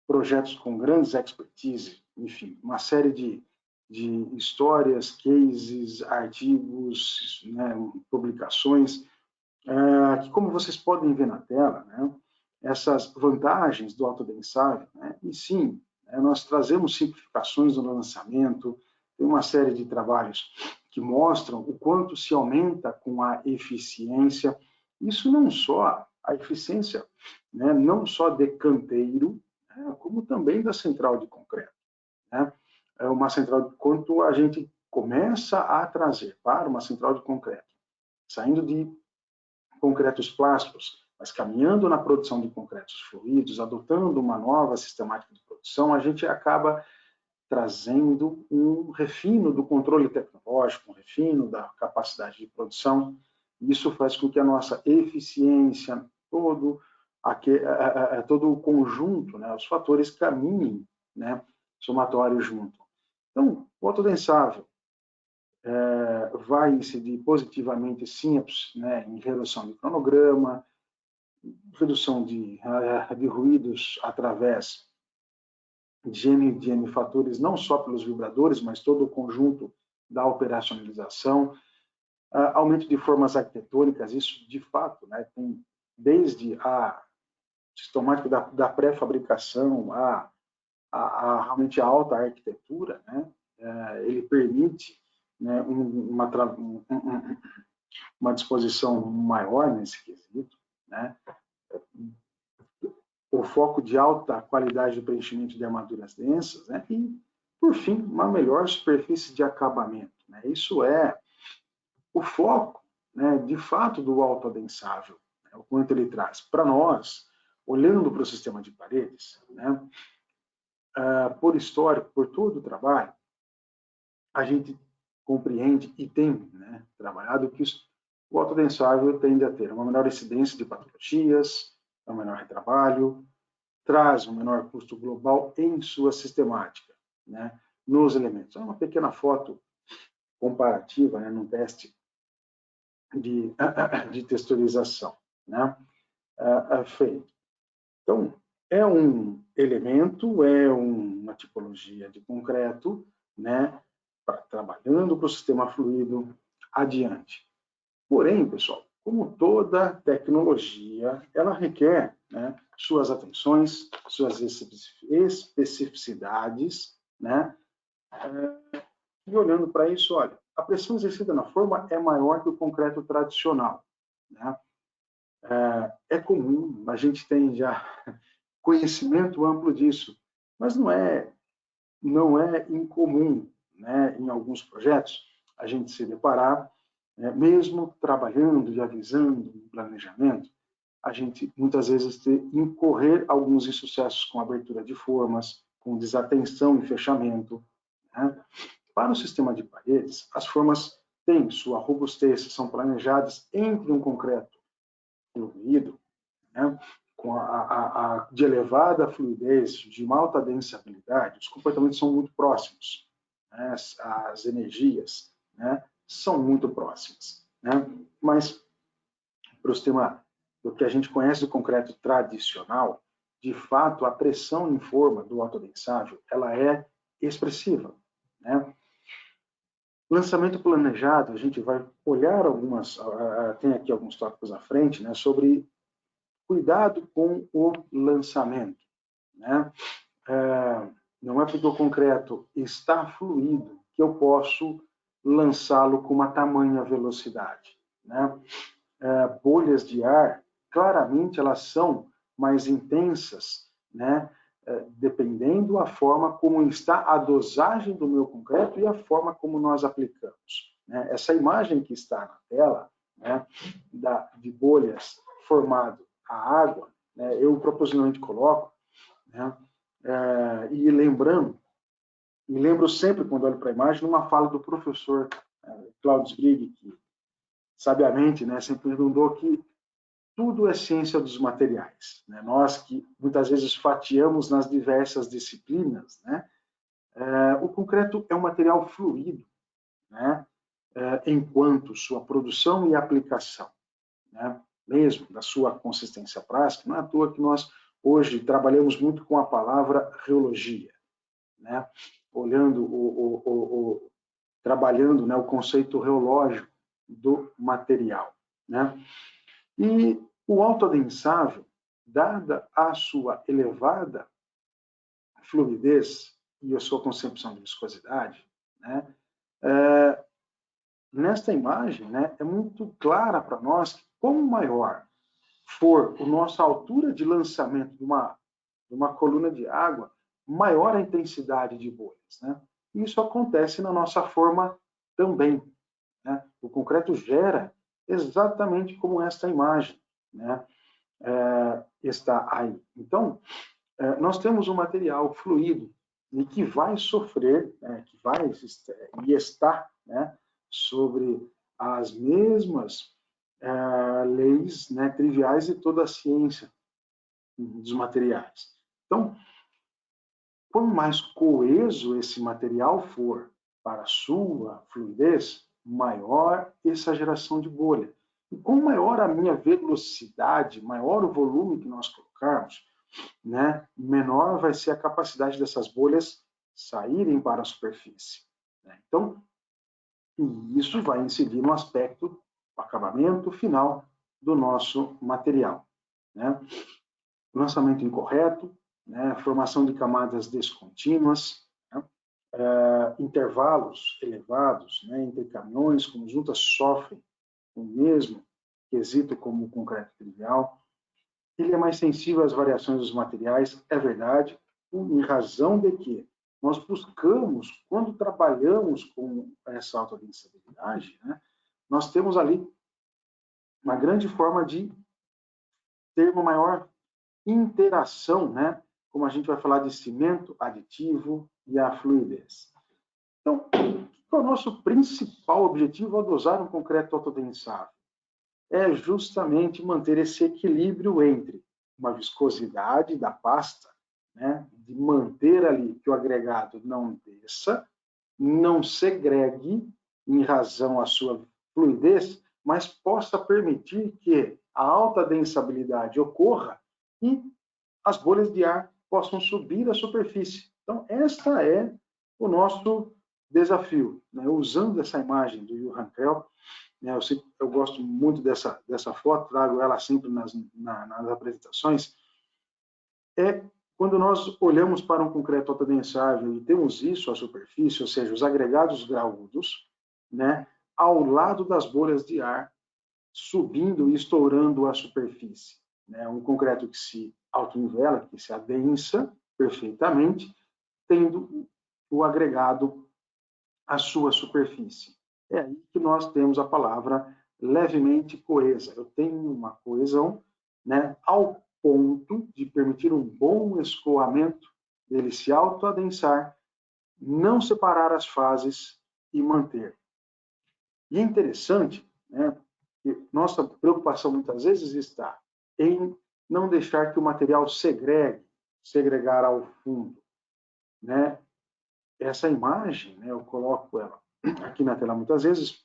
projetos com grandes expertise, enfim, uma série de histórias, cases, artigos, né, publicações, que, como vocês podem ver na tela, né, essas vantagens do autodensável, né, e sim, nós trazemos simplificações no lançamento, tem uma série de trabalhos que mostram o quanto se aumenta com a eficiência, isso não só a eficiência, né, não só de canteiro, como também da central de concreto. Né? Uma central, quanto a gente começa a trazer para uma central de concreto, saindo de concretos plásticos, mas caminhando na produção de concretos fluidos, adotando uma nova sistemática de produção, a gente acaba trazendo um refino do controle tecnológico, um refino da capacidade de produção. Isso faz com que a nossa eficiência, todo o conjunto, né, os fatores caminhem, né, somatórios junto. Então, o autodensável vai incidir positivamente, sim, né, em redução de cronograma, redução de ruídos através de N fatores, não só pelos vibradores, mas todo o conjunto da operacionalização, aumento de formas arquitetônicas, isso de fato, né, tem desde a sistemática da pré-fabricação a realmente a alta arquitetura, né, ele permite, né, uma disposição maior nesse quesito, né, o foco de alta qualidade de preenchimento de armaduras densas, né, e, por fim, uma melhor superfície de acabamento. Né, isso é o foco, né, de fato, do autoadensável, né, o quanto ele traz para nós, olhando para o sistema de paredes, né, por histórico, por todo o trabalho, a gente compreende e tem, né, trabalhado que o autoadensável tende a ter uma menor incidência de patologias, um menor retrabalho, traz um menor custo global em sua sistemática, né, nos elementos. É uma pequena foto comparativa, né, num teste de texturização, né, feito. Então, é um elemento, é uma tipologia de concreto, né, trabalhando para o sistema fluido adiante. Porém, pessoal, como toda tecnologia, ela requer, né, suas atenções, suas especificidades, né, e olhando para isso, olha, a pressão exercida na forma é maior que o concreto tradicional, né? É comum, a gente tem já conhecimento amplo disso, mas não é incomum, né, em alguns projetos, a gente se deparar, né, mesmo trabalhando e avisando no planejamento, a gente muitas vezes incorrer alguns insucessos com abertura de formas, com desatenção em fechamento. Né? Para o sistema de paredes, as formas têm sua robustez, são planejadas entre um concreto fluido, né, com de elevada fluidez, de uma alta densibilidade, os comportamentos são muito próximos, né, as energias, né, são muito próximas. Né, mas, para o sistema do que a gente conhece do concreto tradicional, de fato, a pressão em forma do autodensável, ela é expressiva. Né? Lançamento planejado, a gente vai olhar tem aqui alguns tópicos à frente, né, sobre cuidado com o lançamento. Né? Não é porque o concreto está fluido que eu posso lançá-lo com uma tamanha velocidade. Né? Bolhas de ar, claramente, elas são mais intensas, né? Dependendo da forma como está a dosagem do meu concreto e a forma como nós aplicamos, né? Essa imagem que está na tela, né, de bolhas formado a água, né, eu propositalmente coloco, né, e lembro sempre, quando olho para a imagem, uma fala do professor Claudio Sprigg, que sabiamente, né, sempre redundou que tudo é ciência dos materiais, né? Nós que muitas vezes fatiamos nas diversas disciplinas, né? O concreto é um material fluido, né? Enquanto sua produção e aplicação, né? Mesmo da sua consistência prática, não é à toa que nós hoje trabalhamos muito com a palavra reologia, né? Olhando trabalhando, né, o conceito reológico do material, né? E o autoadensável, dada a sua elevada fluidez e a sua concepção de viscosidade, né, nesta imagem, né, é muito clara para nós que, como maior for a nossa altura de lançamento de uma coluna de água, maior a intensidade de bolhas, né? Isso acontece na nossa forma também, né? O concreto gera exatamente como esta imagem, né, está aí. Então, nós temos um material fluido e que vai sofrer, que vai e está, né, sobre as mesmas leis, né, triviais de toda a ciência dos materiais. Então, quanto mais coeso esse material for para a sua fluidez, maior essa geração de bolha. E quanto maior a minha velocidade, maior o volume que nós colocarmos, né, menor vai ser a capacidade dessas bolhas saírem para a superfície, né? Então, isso vai incidir no aspecto, acabamento final do nosso material, né? Lançamento incorreto, né, formação de camadas descontínuas, né, intervalos elevados, né, entre caminhões, como juntas sofrem o mesmo quesito como o concreto trivial. Ele é mais sensível às variações dos materiais, é verdade, em razão de que nós buscamos, quando trabalhamos com essa autodensibilidade, né, nós temos ali uma grande forma de ter uma maior interação, né, como a gente vai falar de cimento aditivo e a fluidez. Então, qual é o nosso principal objetivo ao dosar um concreto autodensável? É justamente manter esse equilíbrio entre uma viscosidade da pasta, né, de manter ali que o agregado não desça, não segregue em razão à sua fluidez, mas possa permitir que a alta densabilidade ocorra e as bolhas de ar possam subir à superfície. Então, esta é o nosso desafio, né? Usando essa imagem do Johan Crell, né, eu gosto muito dessa foto, trago ela sempre nas apresentações, quando nós olhamos para um concreto autodensável e temos isso à superfície, ou seja, os agregados graúdos, né, ao lado das bolhas de ar, subindo e estourando a superfície, né, um concreto que se autonivela, que se adensa perfeitamente, tendo o agregado à sua superfície. É aí que nós temos a palavra levemente coesa. Eu tenho uma coesão, né, ao ponto de permitir um bom escoamento, dele se autoadensar, não separar as fases e manter. E é interessante, né, que nossa preocupação muitas vezes está em não deixar que o material segregar ao fundo, né? Essa imagem, né, eu coloco ela aqui na tela muitas vezes,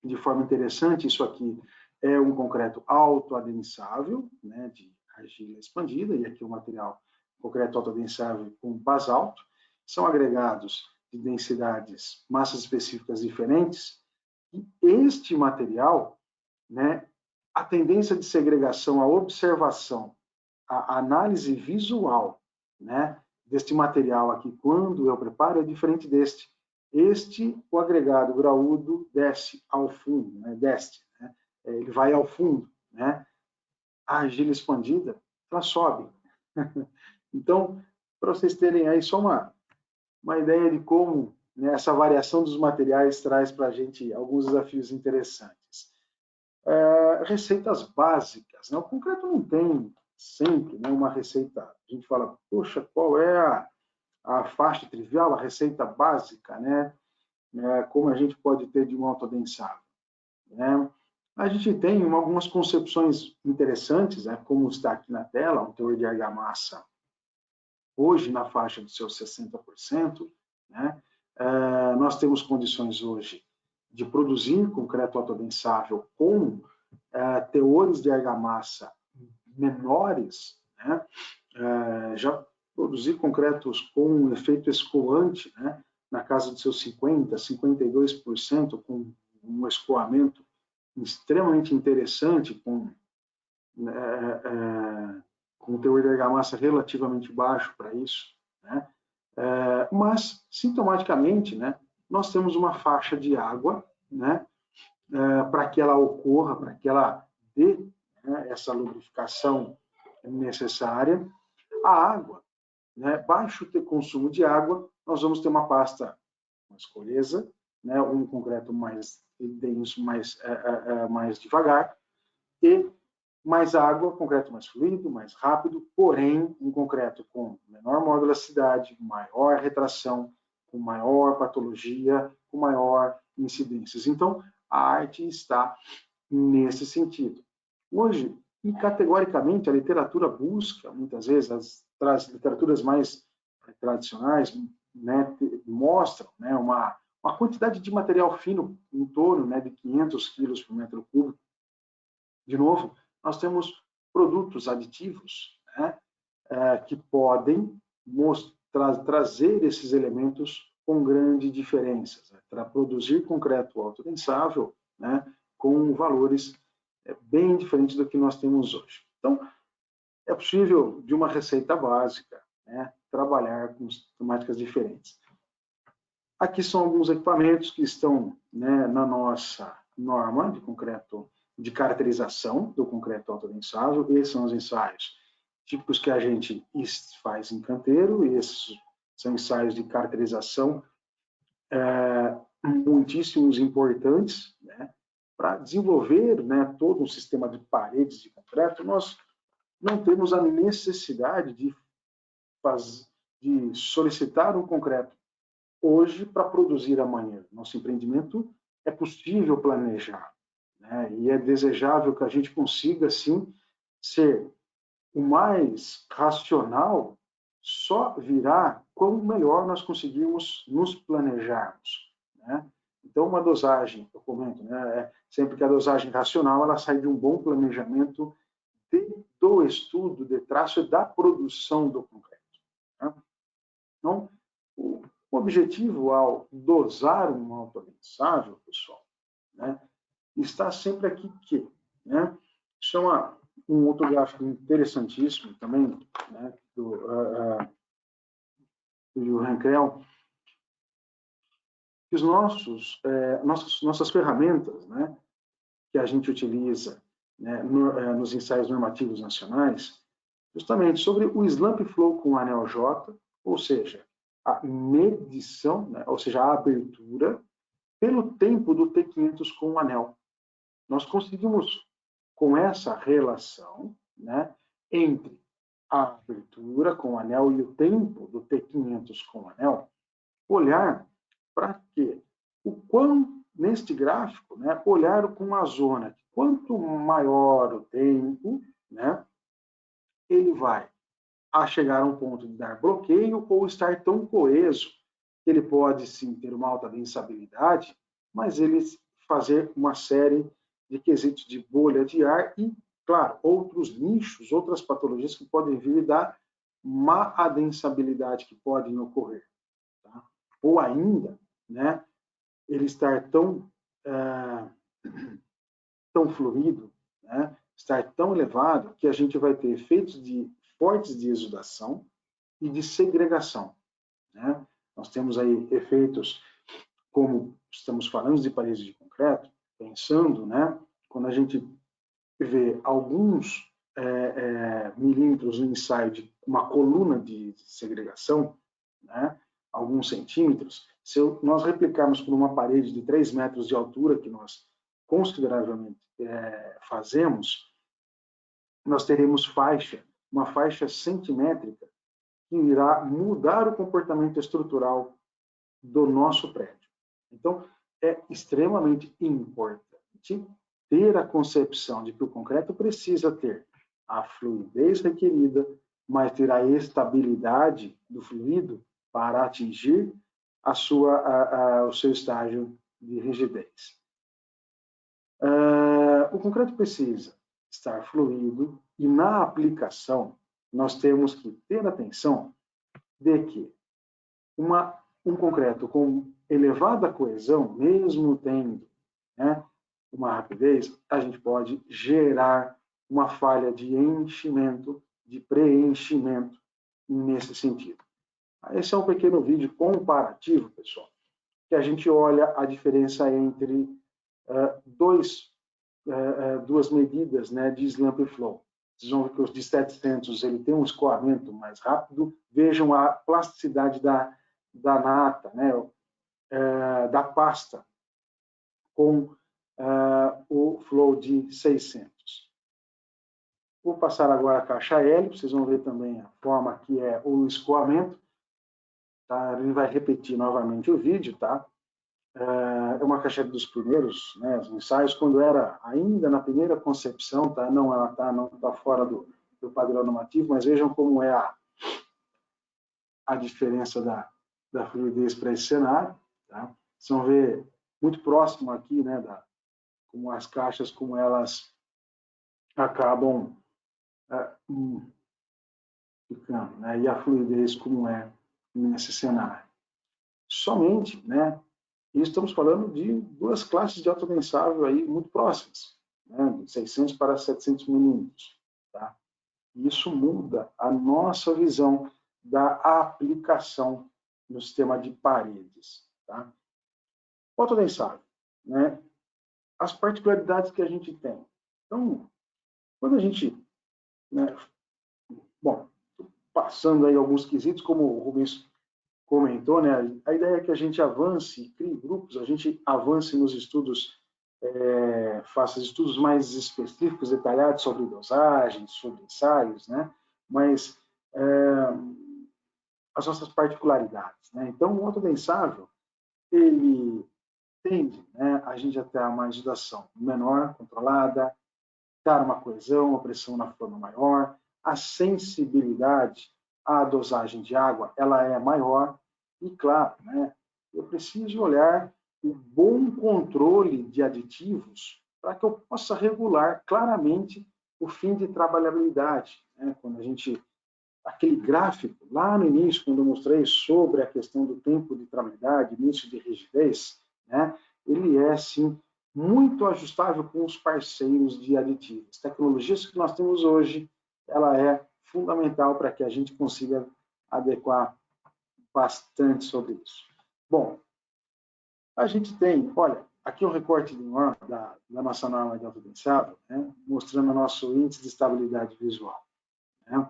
de forma interessante. Isso aqui é um concreto autoadensável, né, de argila expandida, e aqui o material concreto autoadensável com basalto. São agregados de densidades, massas específicas diferentes, e este material, né, a tendência de segregação, a observação, a análise visual, né, deste material aqui, quando eu preparo, é diferente deste. O agregado graúdo desce ao fundo, né? Ele vai ao fundo, né? A argila expandida, elas sobem. Então, para vocês terem aí só uma ideia de como, né, essa variação dos materiais traz para a gente alguns desafios interessantes. Receitas básicas, né? O concreto não tem sempre, né, uma receita. A gente fala, poxa, qual é a faixa trivial, a receita básica, né? Como a gente pode ter de um autoadensável, né? A gente tem algumas concepções interessantes, né, como está aqui na tela, um teor de argamassa hoje na faixa dos seus 60%, né? Nós temos condições hoje de produzir concreto autoadensável com teores de argamassa menores, né? Já produzir concretos com um efeito escoante, né? Na casa dos seus 50%, 52%, com um escoamento extremamente interessante, com um teor de argamassa relativamente baixo para isso, né? Mas, sintomaticamente, né, nós temos uma faixa de água, né, para que ela ocorra, para que ela dê, né, essa lubrificação necessária. A água, né, baixo consumo de água, nós vamos ter uma pasta mais coesa, né, um concreto mais denso, mais devagar, e mais água, concreto mais fluido, mais rápido, porém, um concreto com menor modularidade, maior retração, com maior patologia, com maior incidências. Então, a arte está nesse sentido. Hoje, e categoricamente, a literatura busca, muitas vezes, as literaturas mais tradicionais, né, mostram, né, uma quantidade de material fino em torno, né, de 500 quilos por metro cúbico. De novo, nós temos produtos aditivos, né, que podem trazer esses elementos com grandes diferenças, né, para produzir concreto autodensável, né, com valores bem diferentes do que nós temos hoje. Então, é possível, de uma receita básica, né, trabalhar com temáticas diferentes. Aqui são alguns equipamentos que estão, né, na nossa norma de concreto, de caracterização do concreto autodensável. Esses são os ensaios típicos que a gente faz em canteiro, e esses são ensaios de caracterização muitíssimos importantes, né, para desenvolver, né, todo um sistema de paredes de concreto. Nós não temos a necessidade de solicitar um concreto hoje para produzir amanhã. Nosso empreendimento é possível planejar, né? E é desejável que a gente consiga, sim, ser o mais racional, só virá quanto melhor nós conseguirmos nos planejarmos, né? Então, uma dosagem, eu comento, né, sempre que a dosagem racional, ela sai de um bom planejamento do estudo de traço e da produção do concreto, né? Então, o objetivo ao dosar um autoadensável, pessoal, né, está sempre aqui que, né, isso é um outro gráfico interessantíssimo também, né, do Johan Creel, que nossas ferramentas, né, que a gente utiliza, né, nos ensaios normativos nacionais, justamente sobre o slump flow com anel J, ou seja, a medição, né, ou seja, a abertura pelo tempo do T500 com o anel. Nós conseguimos, com essa relação, né, entre a abertura com o anel e o tempo do T500 com o anel, olhar para quê? Neste gráfico, né, olhar com uma zona, quanto maior o tempo, né, ele vai a chegar a um ponto de dar bloqueio ou estar tão coeso que ele pode sim ter uma alta densabilidade, mas ele fazer uma série de quesitos de bolha de ar e, claro, outros nichos, outras patologias que podem vir da má adensabilidade que podem ocorrer, tá? Ou ainda, né, ele estar tão fluido, né, estar tão elevado que a gente vai ter efeitos fortes de exudação e de segregação, né? Nós temos aí efeitos, como estamos falando de paredes de concreto, pensando, né, quando a gente vê alguns milímetros no ensaio de uma coluna de segregação, né, alguns centímetros, se nós replicarmos por uma parede de 3 metros de altura, que nós consideravelmente fazemos, nós teremos uma faixa centimétrica que irá mudar o comportamento estrutural do nosso prédio. Então, é extremamente importante ter a concepção de que o concreto precisa ter a fluidez requerida, mas ter a estabilidade do fluido para atingir o seu estágio de rigidez. O concreto precisa estar fluido e, na aplicação, nós temos que ter atenção de que um concreto com elevada coesão, mesmo tendo, né, uma rapidez, a gente pode gerar uma falha de enchimento, de preenchimento nesse sentido. Esse é um pequeno vídeo comparativo, pessoal, que a gente olha a diferença entre duas medidas, né, de slump flow. Vocês vão ver que os de 700 ele tem um escoamento mais rápido. Vejam a plasticidade da nata, né, da pasta, com o flow de 600. Vou passar agora a caixa L, vocês vão ver também a forma que é o escoamento. Tá? Ele vai repetir novamente o vídeo, tá? É uma caixa dos primeiros, né, ensaios, quando era ainda na primeira concepção, tá? Não está fora do padrão normativo, mas vejam como é a diferença da fluidez para esse cenário. Tá? Vocês vão ver muito próximo aqui, né, como as caixas, como elas acabam ficando, né, e a fluidez como é nesse cenário. Somente, né, e estamos falando de duas classes de autodensável aí muito próximas, né, de 600 para 700 milímetros. Tá? Isso muda a nossa visão da aplicação no sistema de paredes. Tá? Autodensável, né, as particularidades que a gente tem. Então, quando a gente, né, bom, passando aí alguns quesitos, como o Rubens comentou, né, a ideia é que a gente avance, crie grupos, a gente avance nos estudos, faça estudos mais específicos, detalhados sobre dosagens, sobre ensaios, né, mas as nossas particularidades, né. Então, o autodensável, ele tende, né, a gente a ter uma agitação menor, controlada, dar uma coesão, uma pressão na forma maior, a sensibilidade à dosagem de água, ela é maior, e claro, né, eu preciso olhar o bom controle de aditivos para que eu possa regular claramente o fim de trabalhabilidade, né, quando a gente, aquele gráfico, lá no início, quando eu mostrei sobre a questão do tempo de trabalhabilidade, início de rigidez, né, ele é, sim, muito ajustável com os parceiros de aditivos. Tecnologias que nós temos hoje, ela é fundamental para que a gente consiga adequar bastante sobre isso. Bom, a gente tem, olha, aqui um recorte de norma, da nossa norma de autodensável, né, mostrando o nosso índice de estabilidade visual. Né.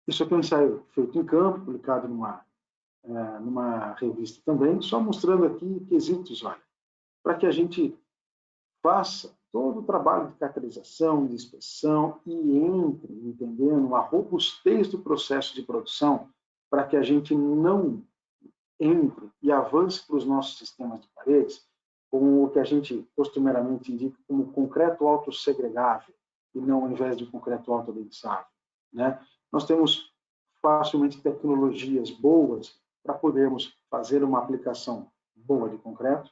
Isso aqui é um ensaio feito em campo, publicado numa revista também, só mostrando aqui quesitos, olha, para que a gente faça todo o trabalho de caracterização, de inspeção e entre entendendo a robustez do processo de produção para que a gente não entre e avance para os nossos sistemas de paredes com o que a gente costumeiramente indica como concreto autossegregável e não ao invés de concreto autodensável, né? Nós temos facilmente tecnologias boas para podermos fazer uma aplicação boa de concreto,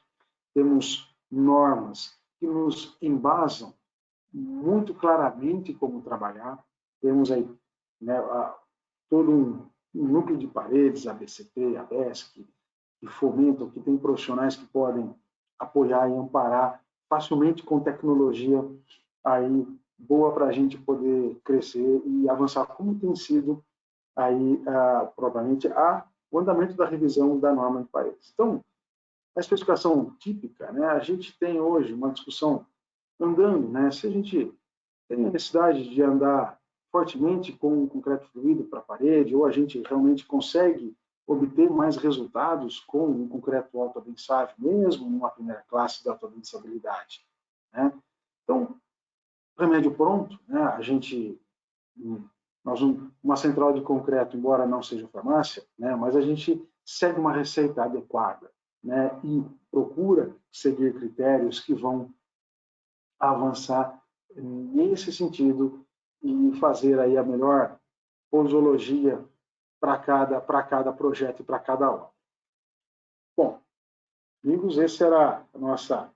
temos normas que nos embasam muito claramente como trabalhar, temos aí, né, todo um núcleo de paredes, ABCP, ABESC, que fomentam, que tem profissionais que podem apoiar e amparar facilmente com tecnologia aí boa para a gente poder crescer e avançar, como tem sido aí, provavelmente, o andamento da revisão da norma de paredes. Então, a especificação típica, né, a gente tem hoje uma discussão andando, né? Se a gente tem a necessidade de andar fortemente com o concreto fluido para a parede, ou a gente realmente consegue obter mais resultados com um concreto autoadensável mesmo, numa primeira classe de autoadensabilidade, né? Então, remédio pronto, né? Uma central de concreto, embora não seja farmácia, né? Mas a gente segue uma receita adequada, né? E procura seguir critérios que vão avançar nesse sentido e fazer aí a melhor posologia para cada projeto e para cada obra. Bom, amigos, essa era a nossa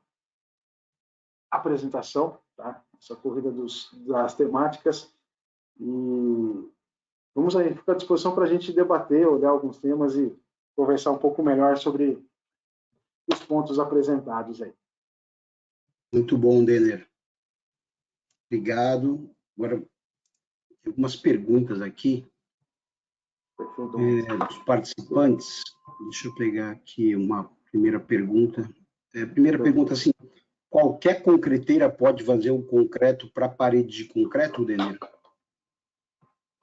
apresentação, tá? Essa corrida das temáticas, e vamos aí ficar à disposição para a gente debater, olhar alguns temas e conversar um pouco melhor sobre os pontos apresentados aí. Muito bom, Denner. Obrigado. Agora, tem algumas perguntas aqui dos participantes. Deixa eu pegar aqui uma primeira pergunta. Primeira pergunta, assim, qualquer concreteira pode fazer um concreto para parede de concreto, Denner?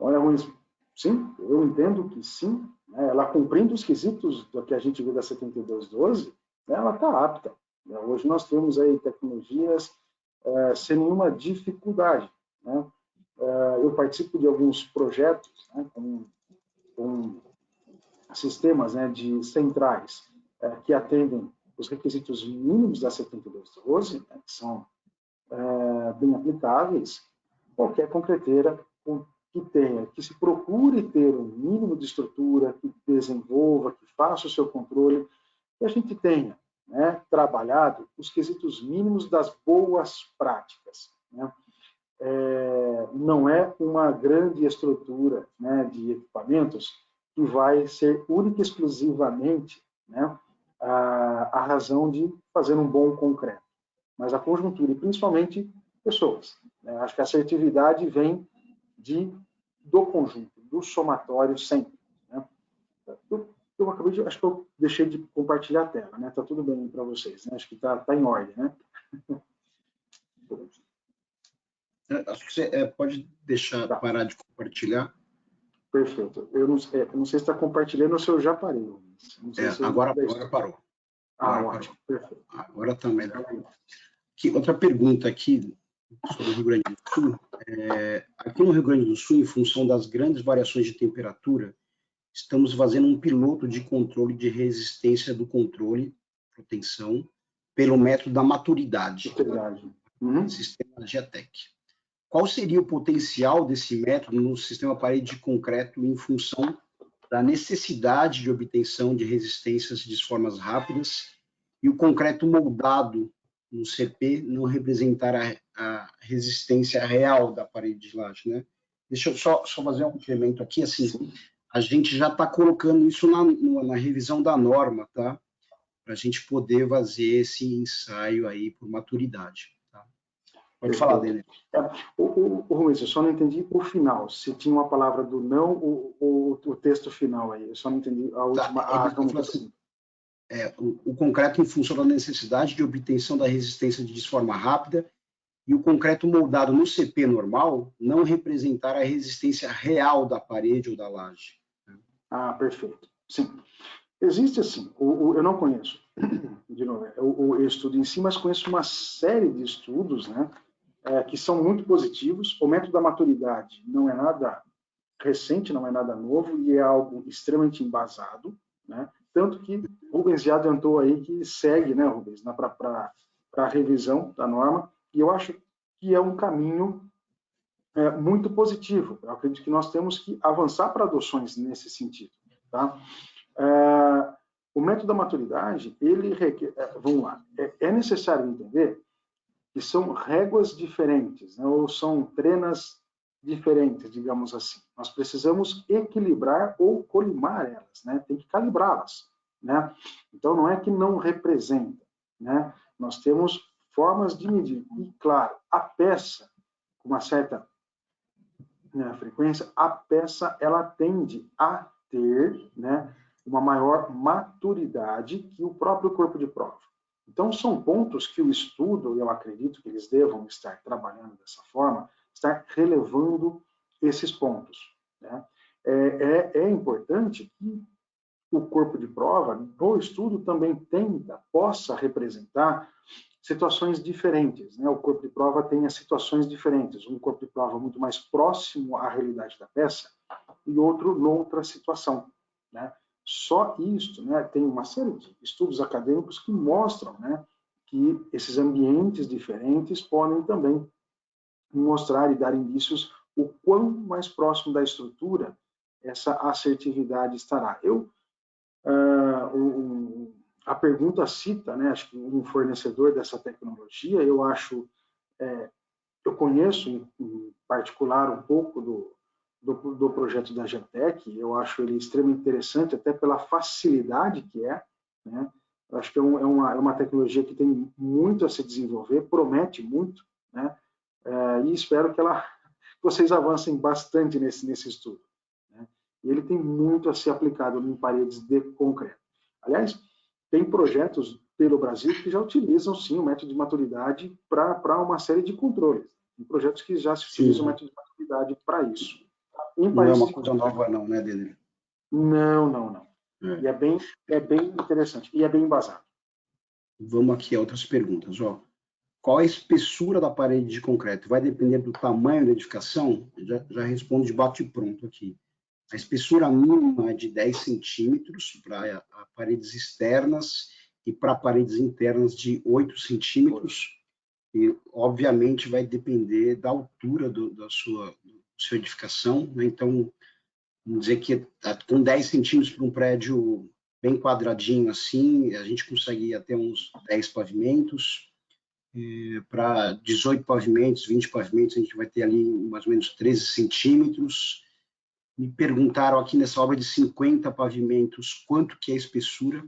Olha, Luiz, sim, eu entendo que sim. Né? Ela cumprindo os quesitos do que a gente viu da 7212, né, ela está apta. Né? Hoje nós temos aí tecnologias sem nenhuma dificuldade. Né? Eu participo de alguns projetos, né, com sistemas, né, de centrais que atendem os requisitos mínimos da 7212, né, que são bem aplicáveis. Qualquer concreteira que se procure ter um mínimo de estrutura, que desenvolva, que faça o seu controle, que a gente tenha, né, trabalhado os quesitos mínimos das boas práticas. Né? Não é uma grande estrutura, né, de equipamentos que vai ser única e exclusivamente, né, a razão de fazer um bom concreto, mas a conjuntura e principalmente pessoas. Né? Acho que a assertividade vem do conjunto, do somatório sempre. Né? Acho que eu deixei de compartilhar a tela, né? Tá tudo bem para vocês, né? Acho que tá em ordem, né? Acho que você pode deixar parar de compartilhar. Perfeito. Eu não sei se está compartilhando ou se eu já parei. Não sei se agora parou. Ótimo. Perfeito. Agora está melhor. Outra pergunta aqui sobre o Rio Grande do Sul. Aqui no Rio Grande do Sul, em função das grandes variações de temperatura, estamos fazendo um piloto de controle de resistência do controle, proteção, pelo método da maturidade. Sistema GETEC. Qual seria o potencial desse método no sistema parede de concreto em função da necessidade de obtenção de resistências de formas rápidas e o concreto moldado no CP não representar a resistência real da parede de laje, né? Deixa eu só fazer um complemento aqui, assim, a gente já está colocando isso na revisão da norma, tá? Para a gente poder fazer esse ensaio aí por maturidade. Tá? Pode falar, Denner. Rubens, eu só não entendi o final, se tinha uma palavra do não ou o texto final aí, eu só não entendi a última. O concreto em função da necessidade de obtenção da resistência de forma rápida e o concreto moldado no CP normal não representar a resistência real da parede ou da laje. Perfeito. Sim. Existe assim, eu não conheço, de novo, o estudo em si, mas conheço uma série de estudos, né, que são muito positivos. O método da maturidade não é nada recente, não é nada novo e é algo extremamente embasado, né? Tanto que Rubens já adiantou aí que segue, né, Rubens, para a revisão da norma, e eu acho que é um caminho muito positivo. Eu acredito que nós temos que avançar para adoções nesse sentido, tá? O método da maturidade, ele requer, vamos lá, é necessário entender que são réguas diferentes, né, ou são trenas diferentes, digamos assim. Nós precisamos equilibrar ou colimar elas, né? Tem que calibrá-las, né? Então, não é que não representa, né? Nós temos formas de medir. E, claro, a peça, com uma certa frequência, a peça, ela tende a ter, né, uma maior maturidade que o próprio corpo de prova. Então, são pontos que o estudo, eu acredito que eles devam estar trabalhando dessa forma, estar relevando esses pontos, né? É importante que o corpo de prova do estudo também possa representar situações diferentes, né? O corpo de prova tem as situações diferentes, um corpo de prova muito mais próximo à realidade da peça e outro noutra situação, né? Só isto, né? Tem uma série de estudos acadêmicos que mostram, né, que esses ambientes diferentes podem também mostrar e dar indícios o quão mais próximo da estrutura essa assertividade estará. A pergunta cita, né, acho que um fornecedor dessa tecnologia, eu conheço em particular um pouco do projeto da Geotec, eu acho ele extremamente interessante, até pela facilidade que é, né? Eu acho que é uma tecnologia que tem muito a se desenvolver, promete muito, né? E espero que vocês avancem bastante nesse estudo, né? E ele tem muito a ser aplicado em paredes de concreto. Aliás, tem projetos pelo Brasil que já utilizam, sim, o método de maturidade para uma série de controles. Tem projetos que já se utilizam o método de maturidade para isso. Não é uma coisa nova não, né, Denner? Não. E é bem interessante. E é bem embasado. Vamos aqui a outras perguntas. Ó. Qual a espessura da parede de concreto? Vai depender do tamanho da edificação? Já respondo de bate-pronto aqui. A espessura mínima é de 10 centímetros para paredes externas e para paredes internas de 8 centímetros. E, obviamente, vai depender da altura da sua edificação, né? Então, vamos dizer que com 10 centímetros para um prédio bem quadradinho assim, a gente consegue ir até uns 10 pavimentos. Para 18 pavimentos, 20 pavimentos, a gente vai ter ali mais ou menos 13 centímetros. Me perguntaram aqui nessa obra de 50 pavimentos quanto que é a espessura.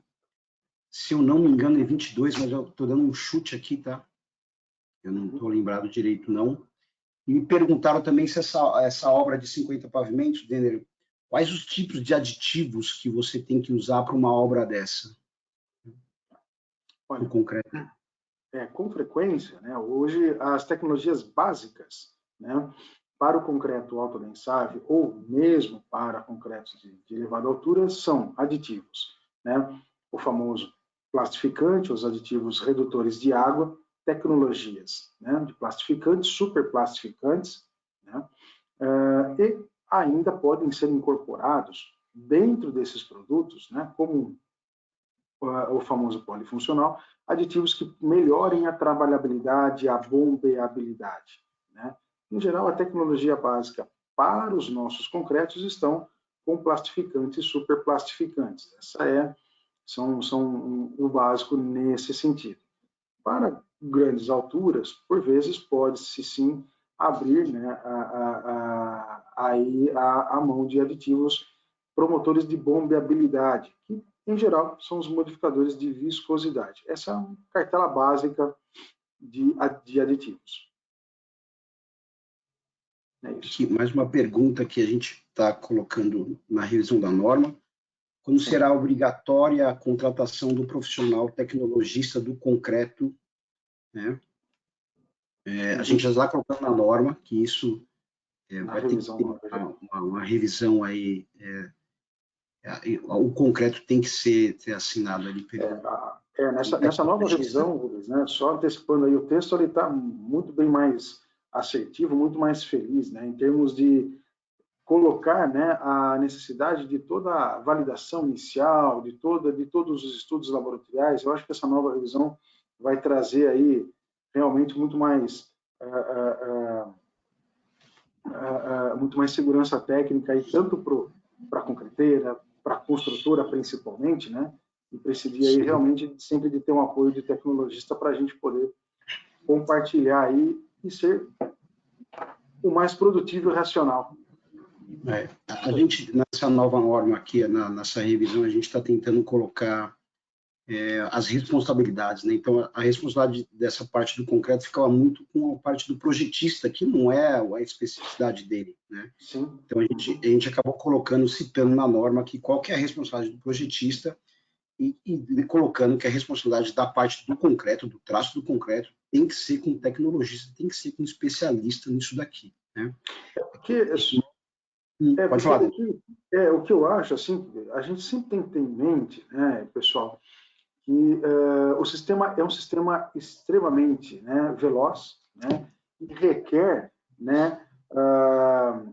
Se eu não me engano é 22, mas eu estou dando um chute aqui, tá? Eu não estou lembrado direito, não. E me perguntaram também se essa obra de 50 pavimentos, Denner, quais os tipos de aditivos que você tem que usar para uma obra dessa? Olha, no concreto. Com frequência, né, hoje as tecnologias básicas, né, para o concreto autodensável ou mesmo para concretos de elevada altura são aditivos, né? O famoso plastificante, os aditivos redutores de água, tecnologias, né, de plastificantes, superplastificantes, né, e ainda podem ser incorporados dentro desses produtos, né, como o famoso polifuncional, aditivos que melhorem a trabalhabilidade, a bombeabilidade, né? Em geral, a tecnologia básica para os nossos concretos estão com plastificantes e superplastificantes. São o básico nesse sentido. Para grandes alturas, por vezes, pode-se sim abrir, né, a mão de aditivos promotores de bombeabilidade, que, em geral, são os modificadores de viscosidade. Essa é uma cartela básica de aditivos. É isso. Aqui, mais uma pergunta que a gente está colocando na revisão da norma. Quando será obrigatória a contratação do profissional tecnologista do concreto, né? A gente já está colocando na norma que isso vai ter que ter uma revisão aí. O concreto tem que ser assinado ali pelo... Nessa nova revisão, né, só antecipando aí o texto, ele está muito bem mais assertivo, muito mais feliz, né, em termos de colocar, né, a necessidade de toda a validação inicial, de todos os estudos laboratoriais. Eu acho que essa nova revisão vai trazer aí realmente muito mais segurança técnica, e tanto para a concreteira, para a construtora principalmente, né? E precisaria aí realmente sempre de ter um apoio de tecnologista para a gente poder compartilhar aí e ser o mais produtivo e racional. A gente, nessa nova norma aqui, nessa revisão, a gente está tentando colocar as responsabilidades, né? Então, a responsabilidade dessa parte do concreto ficava muito com a parte do projetista, que não é a especificidade dele, né? Sim. Então, a gente acabou citando na norma que qual que é a responsabilidade do projetista e colocando que a responsabilidade da parte do concreto, do traço do concreto, tem que ser com tecnologista, tem que ser com especialista nisso daqui, né? Porque pode falar. O que eu acho, assim, a gente sempre tem que ter em mente, né, pessoal, que o sistema é um sistema extremamente, né, veloz, né, e requer, né,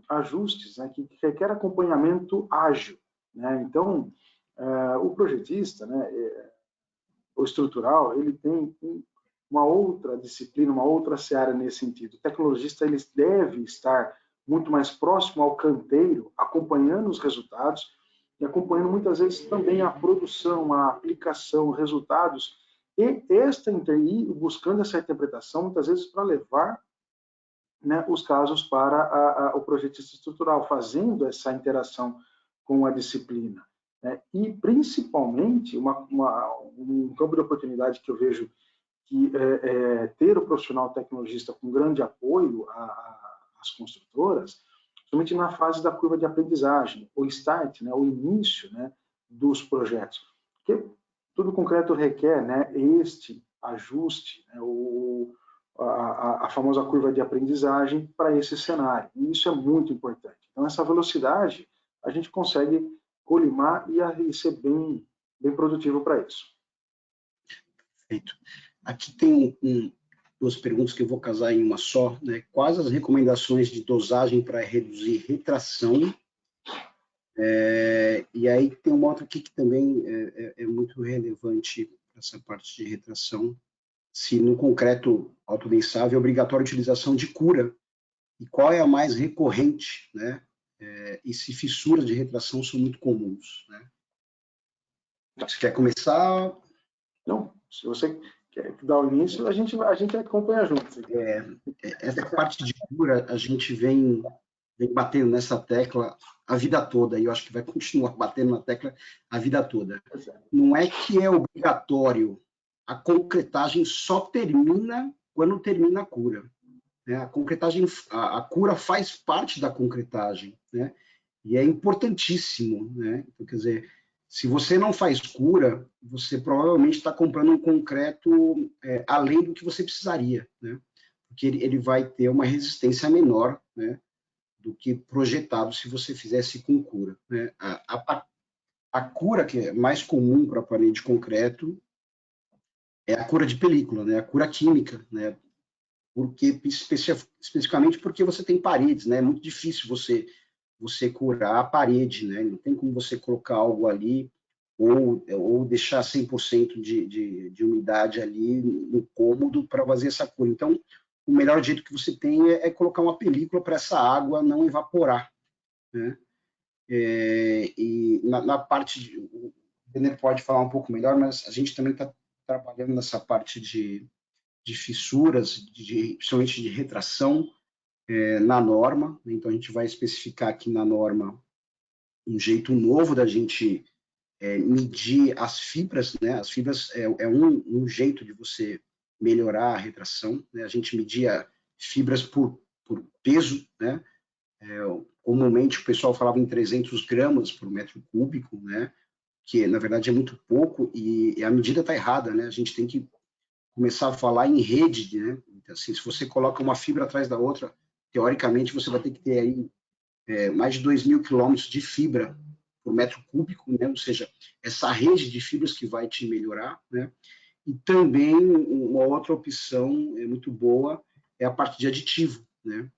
ajustes, né, que requer acompanhamento ágil, né? Então, o projetista, né, o estrutural, ele tem uma outra disciplina, uma outra seara nesse sentido. O tecnologista, ele deve estar muito mais próximo ao canteiro, acompanhando os resultados e acompanhando muitas vezes também a produção, a aplicação, resultados, e buscando essa interpretação, muitas vezes para levar, né, os casos para o projetista estrutural, fazendo essa interação com a disciplina. Né? E, principalmente, um campo de oportunidade que eu vejo que ter o profissional tecnologista com grande apoio às construtoras, somente na fase da curva de aprendizagem, o start, né, o início, né, dos projetos. Porque tudo concreto requer, né, este ajuste, né, a famosa curva de aprendizagem para esse cenário. E isso é muito importante. Então, essa velocidade a gente consegue colimar e ser bem produtivo para isso. Perfeito. Aqui tem duas perguntas que eu vou casar em uma só, né? Quais as recomendações de dosagem para reduzir retração? E aí tem uma outra aqui que também é muito relevante essa parte de retração. Se no concreto autodensável é obrigatória a utilização de cura, e qual é a mais recorrente, né? E se fissuras de retração são muito comuns, né? Você quer começar? Não, se você quer dar o início, a gente acompanha junto. Essa parte de cura, a gente vem batendo nessa tecla a vida toda, e eu acho que vai continuar batendo na tecla a vida toda. Não é que é obrigatório, a concretagem só termina quando termina a cura. Né? A concretagem, a cura faz parte da concretagem, né? E é importantíssimo, né? Então, quer dizer, se você não faz cura, você provavelmente está comprando um concreto além do que você precisaria, né? Porque ele vai ter uma resistência menor, né, do que projetado se você fizesse com cura, né? A cura que é mais comum para a parede de concreto é a cura de película, né? A cura química, né? Porque especificamente porque você tem paredes, né? É muito difícil você curar a parede, né? Não tem como você colocar algo ali ou deixar 100% de umidade ali no cômodo para fazer essa cura. Então, o melhor jeito que você tem é colocar uma película para essa água não evaporar, né? E na parte o Denner pode falar um pouco melhor, mas a gente também está trabalhando nessa parte de fissuras, principalmente de retração, na norma. Então, a gente vai especificar aqui na norma um jeito novo da gente medir as fibras, né? As fibras é um jeito de você melhorar a retração, né? A gente media fibras por peso, né? Comumente o pessoal falava em 300 gramas por metro cúbico, né? Que na verdade é muito pouco e a medida está errada, né? A gente tem que começar a falar em rede, né? Então, assim, se você coloca uma fibra atrás da outra, teoricamente você vai ter que ter aí mais de 2.000 quilômetros de fibra por metro cúbico, né? Ou seja, essa rede de fibras que vai te melhorar, né? E também uma outra opção muito boa é a parte de aditivo, né?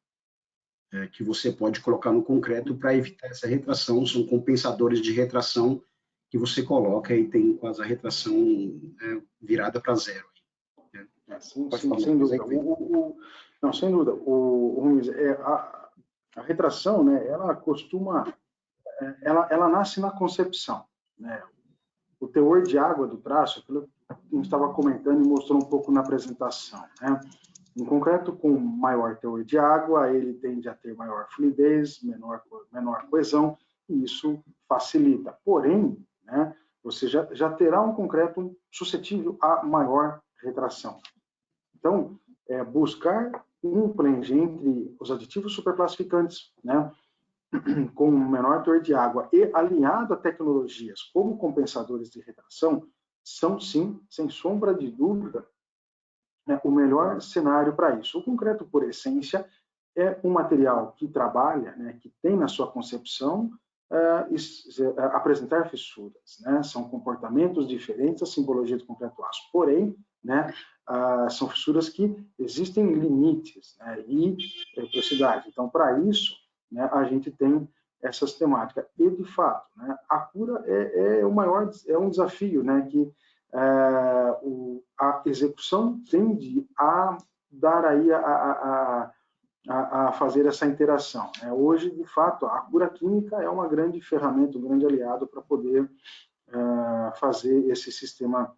Que você pode colocar no concreto para evitar essa retração, são compensadores de retração que você coloca e tem quase a retração virada para zero. Sim, sem dúvida. Não, sem dúvida. A retração, né, ela costuma, ela nasce na concepção, né? O teor de água do traço, aquilo que a gente estava comentando e mostrou um pouco na apresentação, né? Em concreto, com maior teor de água, ele tende a ter maior fluidez, menor coesão, e isso facilita. Porém, né, você já terá um concreto suscetível a maior retração. Então, buscar um blend entre os aditivos superclassificantes, né, com menor teor de água e alinhado a tecnologias como compensadores de retração, são sim, sem sombra de dúvida, né, o melhor cenário para isso. O concreto, por essência, é um material que trabalha, né, que tem na sua concepção apresentar fissuras, né? São comportamentos diferentes da simbologia do concreto aço, porém, né, são fissuras que existem limites, né, e velocidade. Então, para isso, né, a gente tem essas temáticas. E, de fato, né, a cura é um desafio, né, que a execução tende a dar aí a fazer essa interação. Hoje, de fato, a cura química é uma grande ferramenta, um grande aliado para poder fazer esse sistema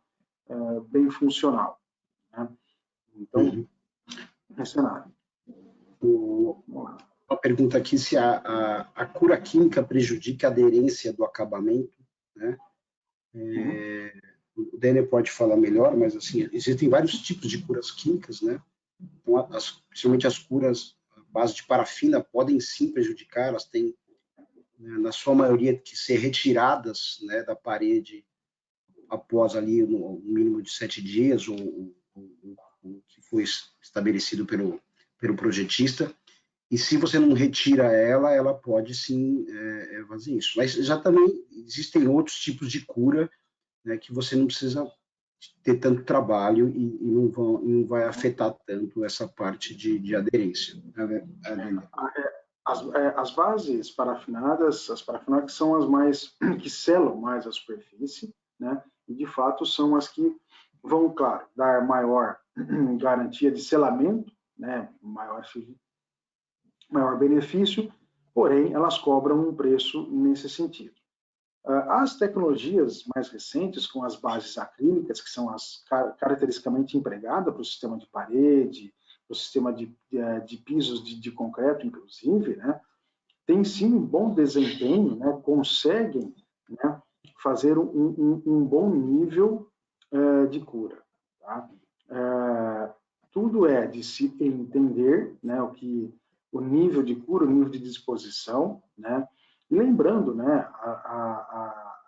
bem funcional. Né? Então, esse cenário. Uma pergunta aqui, se a cura química prejudica a aderência do acabamento, né? O Denner pode falar melhor, mas assim, existem vários tipos de curas químicas, né? Então, principalmente as curas à base de parafina podem sim prejudicar, elas têm, né, na sua maioria, que ser retiradas, né, da parede após ali no mínimo de 7 dias, o que foi estabelecido pelo projetista. E se você não retira ela pode sim fazer isso. Mas já também existem outros tipos de cura, né, que você não precisa ter tanto trabalho e não vai afetar tanto essa parte de aderência. As bases parafinadas, as parafinadas são as mais que selam mais a superfície, né? E de fato são as que vão, claro, dar maior garantia de selamento, né? Maior benefício, porém elas cobram um preço nesse sentido. As tecnologias mais recentes, com as bases acrílicas, que são as caracteristicamente empregadas para o sistema de parede, para o sistema de pisos de concreto, inclusive, né, tem sim um bom desempenho, né, conseguem, né, fazer um bom nível de cura. Tá? Tudo é de se entender, né, o nível de cura, o nível de disposição, né? E lembrando, né, a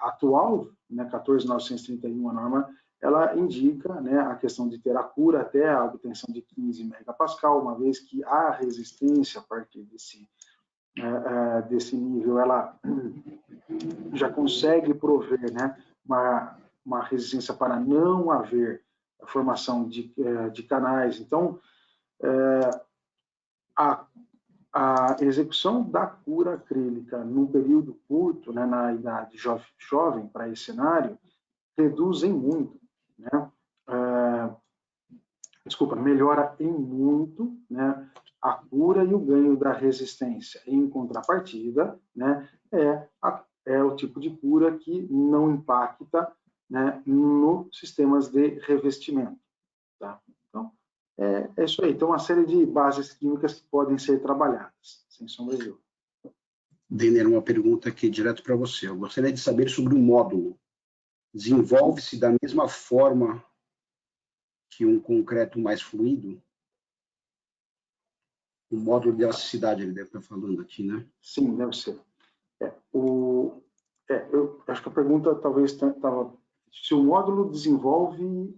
atual, né, 14.931, a norma, ela indica, né, a questão de ter a cura até a obtenção de 15 megapascal, uma vez que a resistência a partir desse nível, ela já consegue prover, né, uma resistência para não haver a formação de canais. Então, a execução da cura acrílica num período curto, né, na idade jovem para esse cenário, reduzem muito, né? Melhora em muito, né, a cura e o ganho da resistência. Em contrapartida, né, é o tipo de cura que não impacta, né, nos sistemas de revestimento. Tá? Então, é isso aí. Então, uma série de bases químicas que podem ser trabalhadas, sem sombra de dúvida. Denner, uma pergunta aqui direto para você. Eu gostaria de saber sobre o módulo. Desenvolve-se da mesma forma que um concreto mais fluido? O módulo de elasticidade, ele deve estar falando aqui, né? Sim, deve ser. Eu acho que a pergunta talvez estava... Se o módulo desenvolve...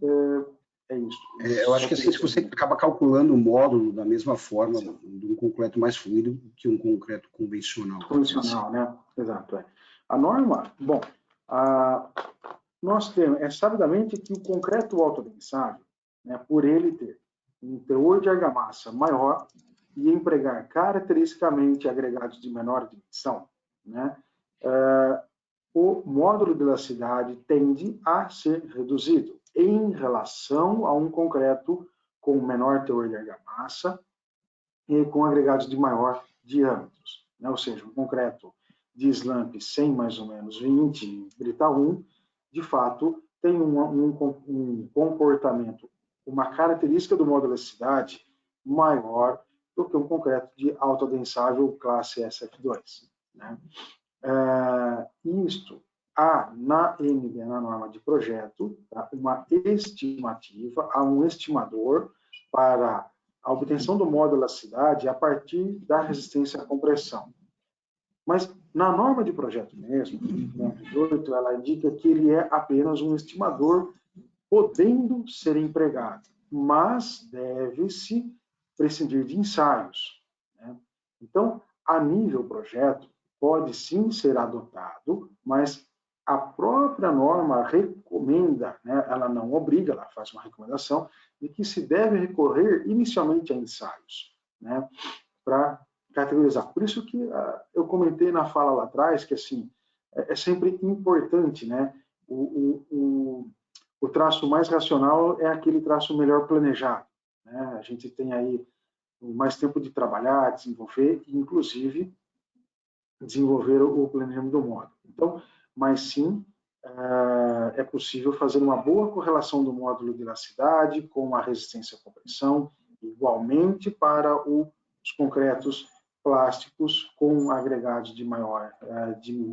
É isso. Eu acho que assim, se você acaba calculando o módulo da mesma forma de um concreto mais fluido que um concreto convencional. Convencional, né? Exato. A norma, bom, nós temos, sabidamente que o concreto autodensável, né, por ele ter um teor de argamassa maior e empregar caracteristicamente agregados de menor dimensão, né, o módulo de elasticidade tende a ser reduzido em relação a um concreto com menor teor de argamassa e com agregados de maior diâmetro, né? Ou seja, um concreto de slump 100 mais ou menos 20, brita 1, de fato tem um comportamento, uma característica do módulo de elasticidade maior do que um concreto de autoadensável classe SF2, né? Isto há na NB, na norma de projeto, tá, uma estimativa, há um estimador para a obtenção do módulo de elasticidade a partir da resistência à compressão. Mas na norma de projeto mesmo, 18, ela indica que ele é apenas um estimador podendo ser empregado, mas deve-se prescindir de ensaios, né? Então, a nível projeto, pode sim ser adotado, mas a própria norma recomenda, né, ela não obriga, ela faz uma recomendação de que se deve recorrer inicialmente a ensaios, né, para categorizar. Por isso que eu comentei na fala lá atrás que assim é sempre importante, né, o traço mais racional é aquele traço melhor planejado, né? A gente tem aí mais tempo de trabalhar, desenvolver, inclusive desenvolver o planejamento do módulo. Então, mas sim, é possível fazer uma boa correlação do módulo de elasticidade com a resistência à compressão, igualmente para os concretos plásticos com agregados de maior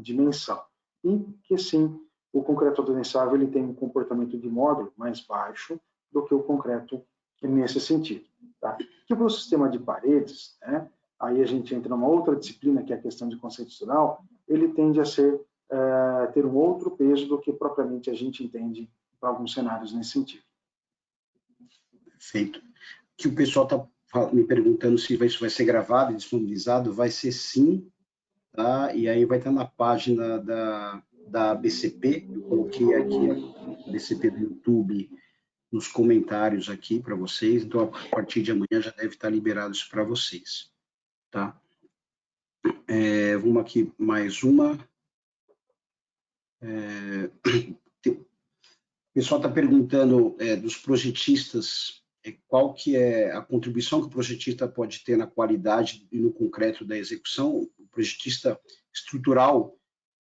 dimensão. E que sim, o concreto autodensável ele tem um comportamento de módulo mais baixo do que o concreto nesse sentido. Tá? Que para o sistema de paredes, né, aí a gente entra numa outra disciplina, que é a questão de conceito estrutural, ele tende a ter um outro peso do que propriamente a gente entende para alguns cenários nesse sentido. Perfeito. Que o pessoal está me perguntando se isso vai ser gravado e disponibilizado, vai ser sim, tá? E aí vai estar na página da BCP, eu coloquei aqui a BCP do YouTube nos comentários aqui para vocês, então a partir de amanhã já deve estar liberado isso para vocês, tá? Vamos aqui, mais uma. O pessoal está perguntando dos projetistas, qual que é a contribuição que o projetista pode ter na qualidade e no concreto da execução. O projetista estrutural,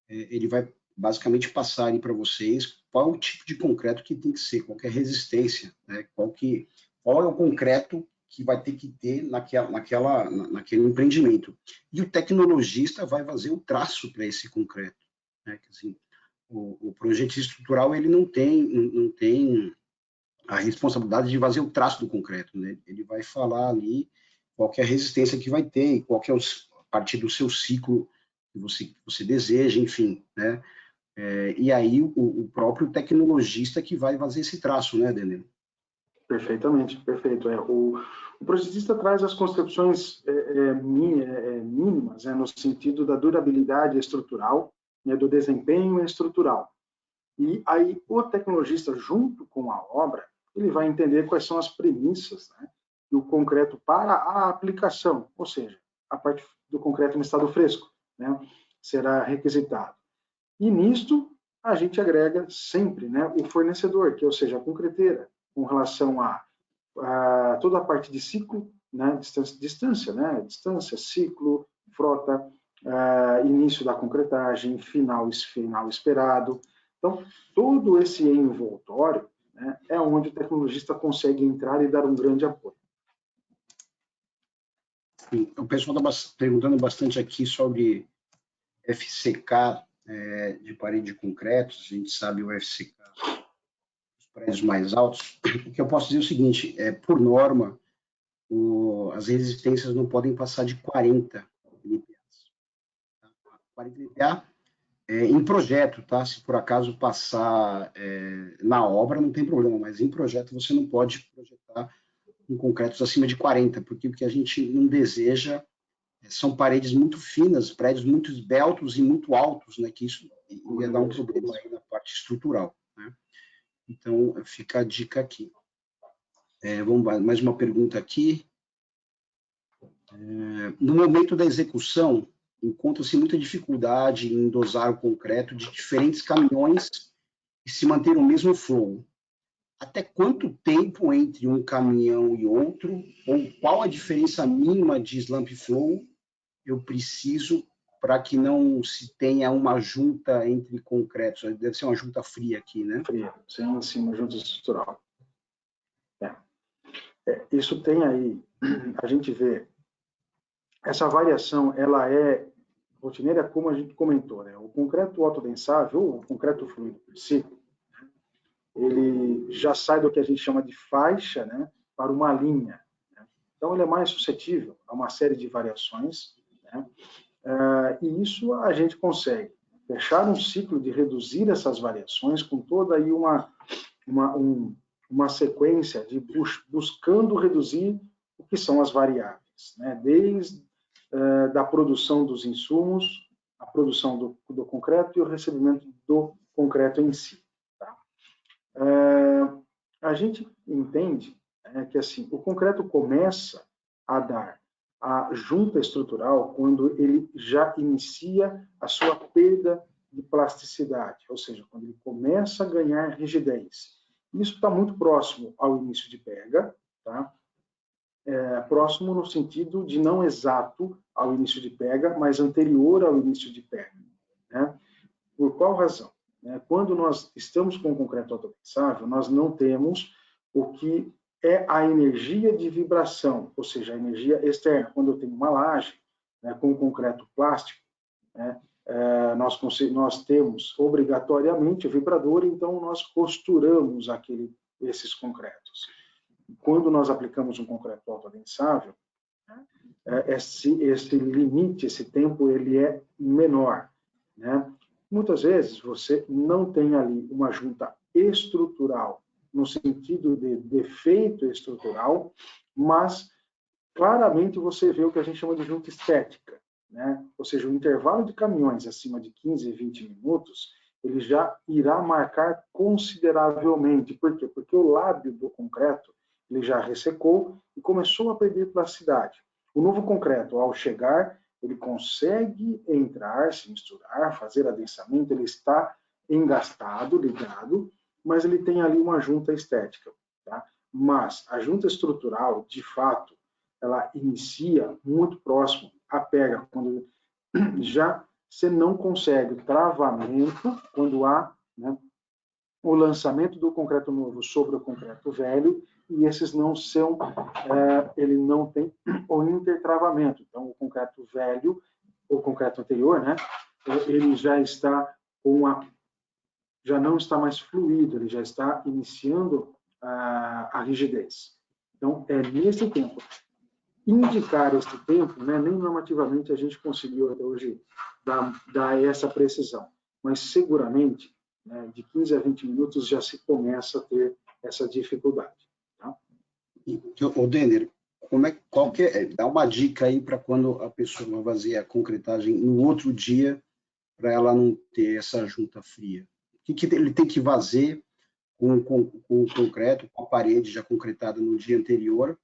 ele vai basicamente passar aí para vocês qual o tipo de concreto que tem que ser, qual que é a resistência, né? Qual é o concreto que vai ter que ter naquele empreendimento. E o tecnologista vai fazer o traço para esse concreto, né? Assim, o projetista estrutural ele não tem a responsabilidade de fazer o traço do concreto, né? Ele vai falar ali qual que é a resistência que vai ter, qual que é a partir do seu ciclo que você deseja, enfim, né? E aí o próprio tecnologista que vai fazer esse traço, né, Danilo? Perfeitamente, perfeito. O projetista traz as concepções mínimas, no sentido da durabilidade estrutural, né, do desempenho estrutural. E aí o tecnologista, junto com a obra, ele vai entender quais são as premissas, né, do concreto para a aplicação, ou seja, a parte do concreto em estado fresco, né, será requisitado. E nisto a gente agrega sempre, né, o fornecedor, que ou seja, a concreteira, com relação a toda a parte de ciclo, né, distância, ciclo, frota, início da concretagem, final esperado. Então, todo esse envoltório, né, é onde o tecnologista consegue entrar e dar um grande apoio. O pessoal está perguntando bastante aqui sobre FCK de parede de concreto, a gente sabe o FCK dos prédios mais altos. O que eu posso dizer é o seguinte, por norma, as resistências não podem passar de 40 LPA. 40 LPA em projeto, tá? Se por acaso passar na obra, não tem problema, mas em projeto você não pode projetar com concretos acima de 40, porque o que a gente não deseja são paredes muito finas, prédios muito esbeltos e muito altos, né? Que isso ia dar um problema aí na parte estrutural, né? Então, fica a dica aqui. Vamos mais uma pergunta aqui. No momento da execução, encontra-se muita dificuldade em dosar o concreto de diferentes caminhões e se manter o mesmo flow. Até quanto tempo entre um caminhão e outro, ou qual a diferença mínima de slump flow eu preciso para que não se tenha uma junta entre concretos? Deve ser uma junta fria aqui, né? Fria, sim, uma junta estrutural. Isso tem aí, a gente vê, essa variação, ela é rotineira, como a gente comentou, né? O concreto autodensável, ou o concreto fluido por si, ele já sai do que a gente chama de faixa, né, para uma linha, né? Então, ele é mais suscetível a uma série de variações, né? E isso a gente consegue fechar um ciclo de reduzir essas variações com toda aí uma sequência de buscando reduzir o que são as variáveis, né? Desde da produção dos insumos, a produção do concreto e o recebimento do concreto em si. Tá? A gente entende que assim, o concreto começa a dar a junta estrutural quando ele já inicia a sua perda de plasticidade, ou seja, quando ele começa a ganhar rigidez. Isso está muito próximo ao início de pega, tá? Próximo no sentido de não exato ao início de pega, mas anterior ao início de pega. Né? Por qual razão? Quando nós estamos com o concreto autodensável, nós não temos o que é a energia de vibração, ou seja, a energia externa. Quando eu tenho uma laje, né, com concreto plástico, né, nós temos obrigatoriamente o vibrador, então nós costuramos esses concretos. Quando nós aplicamos um concreto autodensável, esse limite, esse tempo, ele é menor. Né? Muitas vezes você não tem ali uma junta estrutural, no sentido de defeito estrutural, mas claramente você vê o que a gente chama de junta estética. Né? Ou seja, o intervalo de caminhões acima de 15 e 20 minutos, ele já irá marcar consideravelmente. Por quê? Porque o lábio do concreto ele já ressecou e começou a perder plasticidade. O novo concreto, ao chegar, ele consegue entrar, se misturar, fazer adensamento, ele está engastado, ligado, mas ele tem ali uma junta estética. Tá? Mas a junta estrutural, de fato, ela inicia muito próximo à pega, quando já você não consegue travamento, quando há, né, o lançamento do concreto novo sobre o concreto velho, e esses não são, ele não tem o intertravamento. Então, o concreto velho, o concreto anterior, né, ele já está já não está mais fluido, ele já está iniciando a rigidez. Então, é nesse tempo. Indicar este tempo, né, nem normativamente a gente conseguiu até hoje dar essa precisão, mas seguramente, né, de 15 a 20 minutos já se começa a ter essa dificuldade. Tá? O Denner, dá uma dica aí para quando a pessoa vai fazer a concretagem no outro dia, para ela não ter essa junta fria. O que ele tem que fazer com o concreto, com a parede já concretada no dia anterior,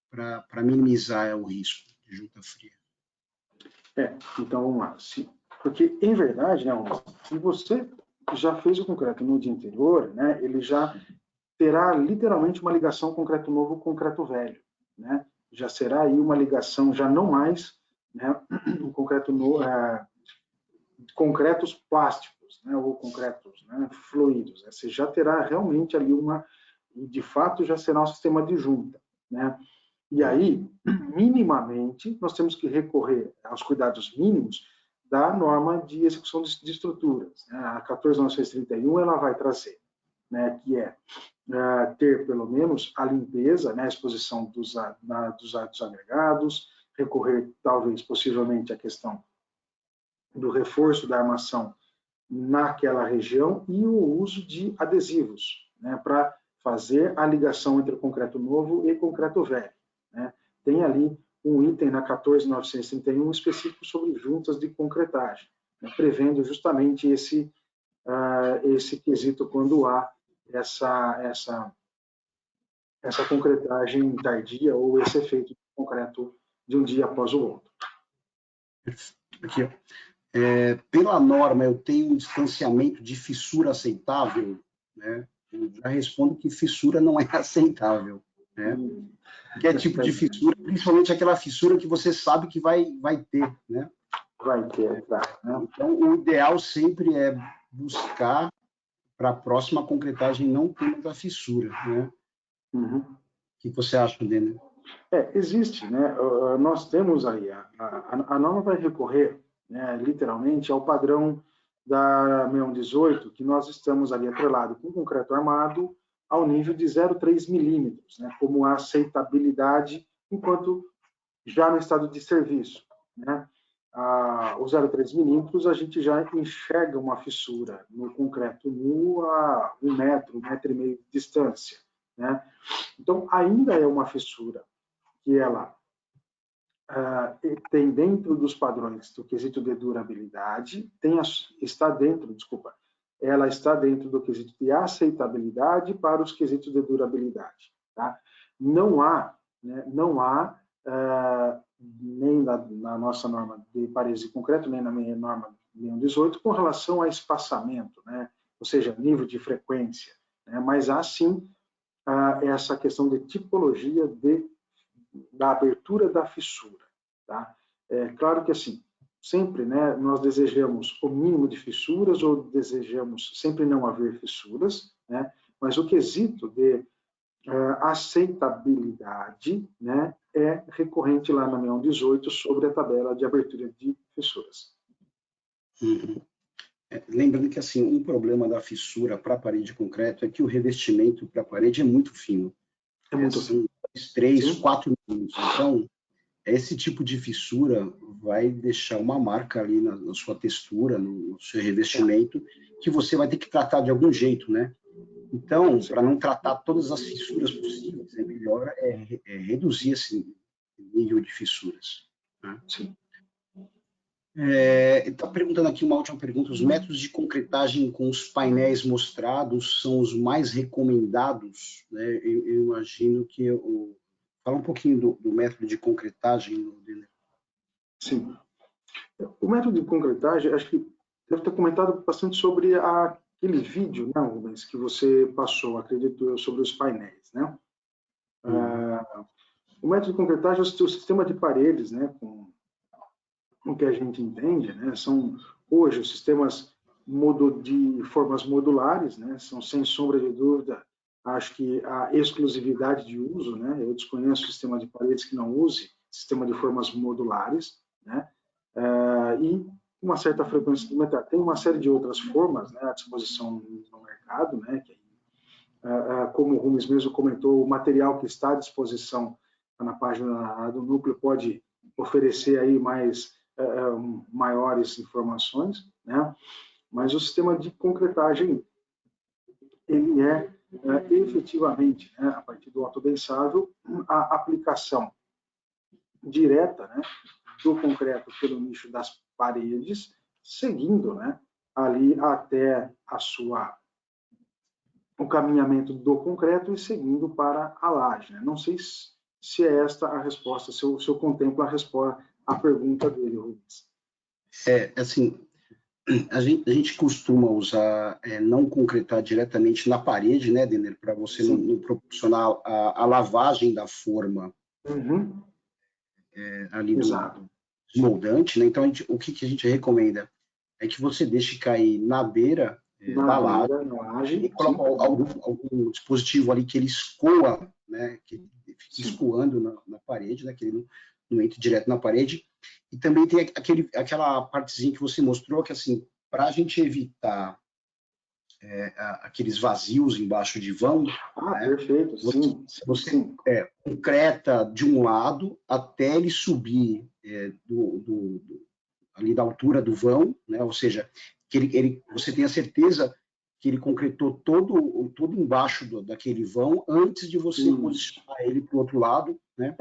para minimizar o risco de junta fria? Então vamos lá. Porque, em verdade, né, se você já fez o concreto no dia anterior, né, ele já terá literalmente uma ligação concreto novo, concreto velho. Né? Já será aí uma ligação, já não mais, né, um concreto novo, concretos plásticos, né, ou concretos, né, fluidos. Você já terá realmente ali de fato já será um sistema de junta. Né? E aí, minimamente, nós temos que recorrer aos cuidados mínimos da norma de execução de estruturas. Né? A 14.931 ela vai trazer, né, que é ter, pelo menos, a limpeza, né, a exposição dos agregados, recorrer, talvez, possivelmente, à questão do reforço da armação naquela região e o uso de adesivos, né, para fazer a ligação entre o concreto novo e concreto velho. Né? Tem ali um item na 14.931 específico sobre juntas de concretagem, né, prevendo justamente esse quesito quando há essa concretagem tardia ou esse efeito de concreto de um dia após o outro. Aqui, pela norma, eu tenho um distanciamento de fissura aceitável, né? Eu já respondo que fissura não é aceitável, né? Que é tipo de fissura, principalmente aquela fissura que você sabe que vai ter, né? Vai ter, tá. Então, o ideal sempre é buscar para a próxima concretagem não ter a fissura, né? Uhum. O que você acha, Denner? Existe, né? Nós temos aí, a norma vai recorrer, né, literalmente, ao padrão da 6118, que nós estamos ali atrelado com concreto armado ao nível de 0,3 milímetros, né, como a aceitabilidade, enquanto já no estado de serviço. Né? o 0,3 milímetros, a gente já enxerga uma fissura no concreto nu a 1 metro, 1,5 metro de distância, né? Então, ainda é uma fissura que ela tem dentro dos padrões do quesito de durabilidade, ela está dentro do quesito de aceitabilidade para os quesitos de durabilidade, tá? Não há nem na nossa norma de paredes de concreto, nem na minha norma 618, com relação a espaçamento, né? Ou seja, nível de frequência, né? Mas há sim essa questão de tipologia da abertura da fissura, tá? É claro que assim, sempre, né, nós desejamos o mínimo de fissuras ou desejamos sempre não haver fissuras, né? Mas o quesito de aceitabilidade, né, é recorrente lá na 618 sobre a tabela de abertura de fissuras. Uhum. Lembrando que assim, um problema da fissura para a parede de concreto é que o revestimento para a parede é muito fino. É muito fino. 3, 4 milímetros. Então, esse tipo de fissura vai deixar uma marca ali na sua textura, no seu revestimento, que você vai ter que tratar de algum jeito, né? Então, para não tratar todas as fissuras possíveis, é melhor reduzir esse nível de fissuras, né? Sim. Está perguntando aqui uma última pergunta. Os métodos de concretagem com os painéis mostrados são os mais recomendados, né? Eu imagino que... Fala um pouquinho do método de concretagem. Sim. O método de concretagem, acho que deve ter comentado bastante sobre aquele vídeo, né, Rubens, que você passou, acredito eu, sobre os painéis, né? O método de concretagem é o sistema de paredes, né, com o que a gente entende, né, são hoje os sistemas de formas modulares, né, são sem sombra de dúvida, acho que a exclusividade de uso, né, eu desconheço o sistema de paredes que não use sistema de formas modulares, né, e uma certa frequência de metal. Tem uma série de outras formas, né, à disposição no mercado, né, que, como o Rubens mesmo comentou, o material que está à disposição na página do núcleo pode oferecer aí maiores informações, né? Mas o sistema de concretagem, ele efetivamente, né, a partir do autodensável, a aplicação direta, né, do concreto pelo nicho das paredes, seguindo, né, ali até o caminhamento do concreto e seguindo para a laje, né? Não sei se é esta a resposta, se eu contemplo a pergunta dele, Rubens. Assim, a gente costuma usar, não concretar diretamente na parede, né, Denner, para você não proporcionar a lavagem da forma ali do moldante, né? Então, o que a gente recomenda é que você deixe cair na beira da laje e coloque algum dispositivo ali que ele escoa, né, que ele fique escoando na parede, né, que ele não entre direto na parede. E também tem aquela partezinha que você mostrou, que assim, para a gente evitar aqueles vazios embaixo de vão, né, perfeito, você concreta de um lado até ele subir ali da altura do vão, né, ou seja, que você tenha certeza que ele concretou todo embaixo daquele vão antes de você posicionar ele para o outro lado, né?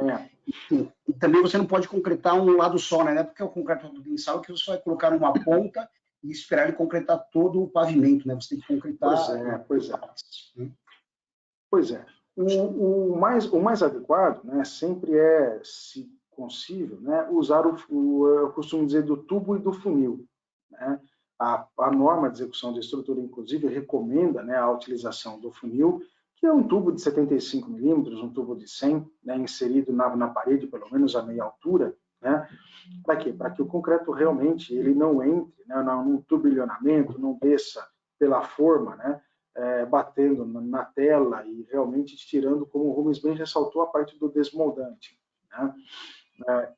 E também você não pode concretar um lado só, né? Porque o concreto autodensável que você vai colocar numa ponta e esperar ele concretar todo o pavimento, né? Você tem que concretar... Pois é. O mais adequado, né, sempre é, se possível, né, usar eu costumo dizer, do tubo e do funil, né? A norma de execução de estrutura, inclusive, recomenda, né, a utilização do funil, que é um tubo de 75 milímetros, um tubo de 100, né, inserido na parede, pelo menos a meia altura, né? Para quê? Para que o concreto realmente ele não entre, né, num turbilhonamento, não desça pela forma, né, batendo na tela e realmente tirando, como o Rubens bem ressaltou, a parte do desmoldante, né?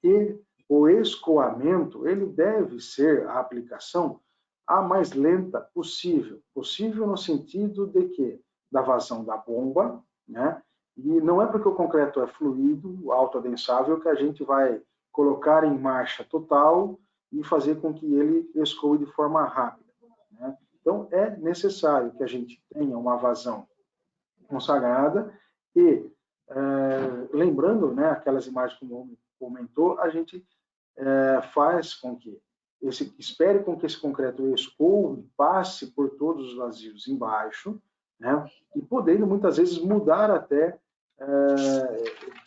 E o escoamento, ele deve ser a aplicação a mais lenta possível. Possível no sentido de que da vazão da bomba, né? E não é porque o concreto é fluido, autoadensável, que a gente vai colocar em marcha total e fazer com que ele escoe de forma rápida, né? Então, é necessário que a gente tenha uma vazão consagrada e, lembrando, né, aquelas imagens como o homem comentou, a gente faz com que espere com que esse concreto escoe, passe por todos os vazios embaixo, né, e podendo muitas vezes mudar até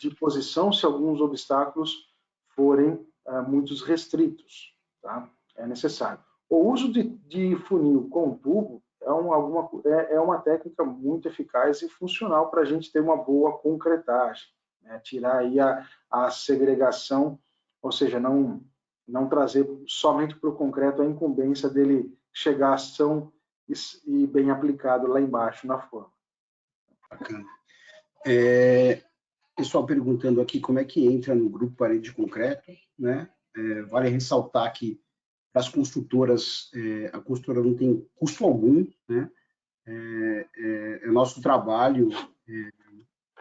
de posição se alguns obstáculos forem muito restritos, tá? É necessário. O uso de funil com tubo é uma técnica muito eficaz e funcional para a gente ter uma boa concretagem, né? Tirar aí a segregação, ou seja, não trazer somente para o concreto a incumbência dele chegar à ação e bem aplicado lá embaixo na forma. Bacana. Pessoal perguntando aqui como é que entra no grupo parede de concreto, né? Vale ressaltar que para as construtoras, a construtora não tem custo algum, né? É nosso trabalho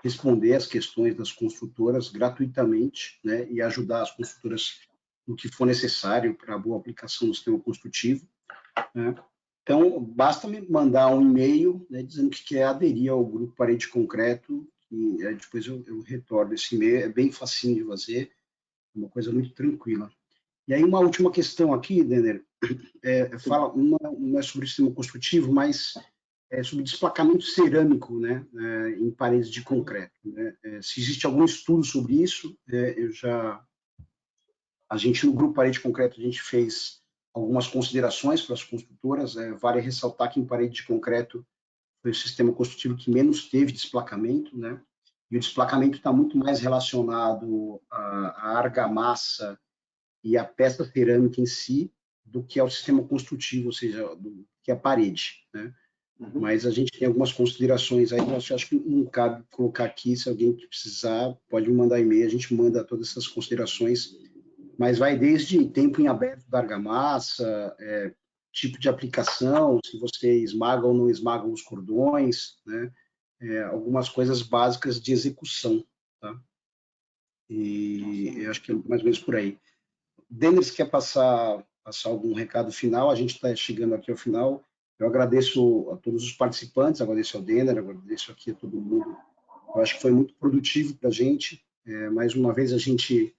responder as questões das construtoras gratuitamente, né? E ajudar as construtoras no que for necessário para a boa aplicação do sistema construtivo, né? Então, basta me mandar um e-mail, né, dizendo que quer aderir ao grupo Parede de Concreto, e depois eu retorno esse e-mail. É bem facinho de fazer, uma coisa muito tranquila. E aí, uma última questão aqui, Denner, fala, não é sobre o sistema construtivo, mas é sobre desplacamento cerâmico, né, em paredes de concreto, né? Se existe algum estudo sobre isso, a gente, no grupo Parede de Concreto, a gente fez algumas considerações para as construtoras. Vale ressaltar que em parede de concreto foi o sistema construtivo que menos teve desplacamento, né? E o desplacamento está muito mais relacionado à argamassa e à peça cerâmica em si do que ao sistema construtivo, ou seja, que é a parede, né? Uhum. Mas a gente tem algumas considerações aí, eu acho que não cabe colocar aqui. Se alguém precisar, pode me mandar e-mail, a gente manda todas essas considerações, mas vai desde tempo em aberto da argamassa, tipo de aplicação, se você esmaga ou não esmaga os cordões, né? Algumas coisas básicas de execução, tá? E eu acho que é mais ou menos por aí. Denis, quer passar algum recado final? A gente está chegando aqui ao final. Eu agradeço a todos os participantes, agradeço ao Denner, agradeço aqui a todo mundo. Eu acho que foi muito produtivo para a gente. Mais uma vez, a gente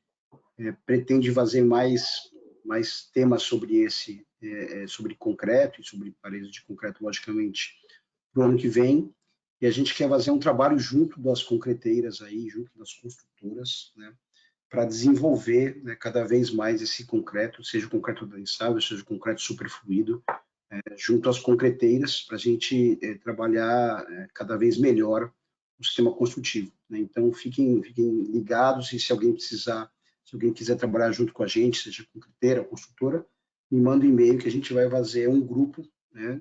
pretende fazer mais temas sobre sobre concreto e sobre paredes de concreto, logicamente, para o ano que vem. E a gente quer fazer um trabalho junto das concreteiras aí, junto das construtoras, né, para desenvolver, né, cada vez mais esse concreto, seja o concreto adensável, seja o concreto superfluido, junto às concreteiras, para a gente trabalhar cada vez melhor o sistema construtivo, né? Então, fiquem ligados, e se alguém quiser trabalhar junto com a gente, seja concreteira, construtora, me manda um e-mail que a gente vai fazer um grupo, né,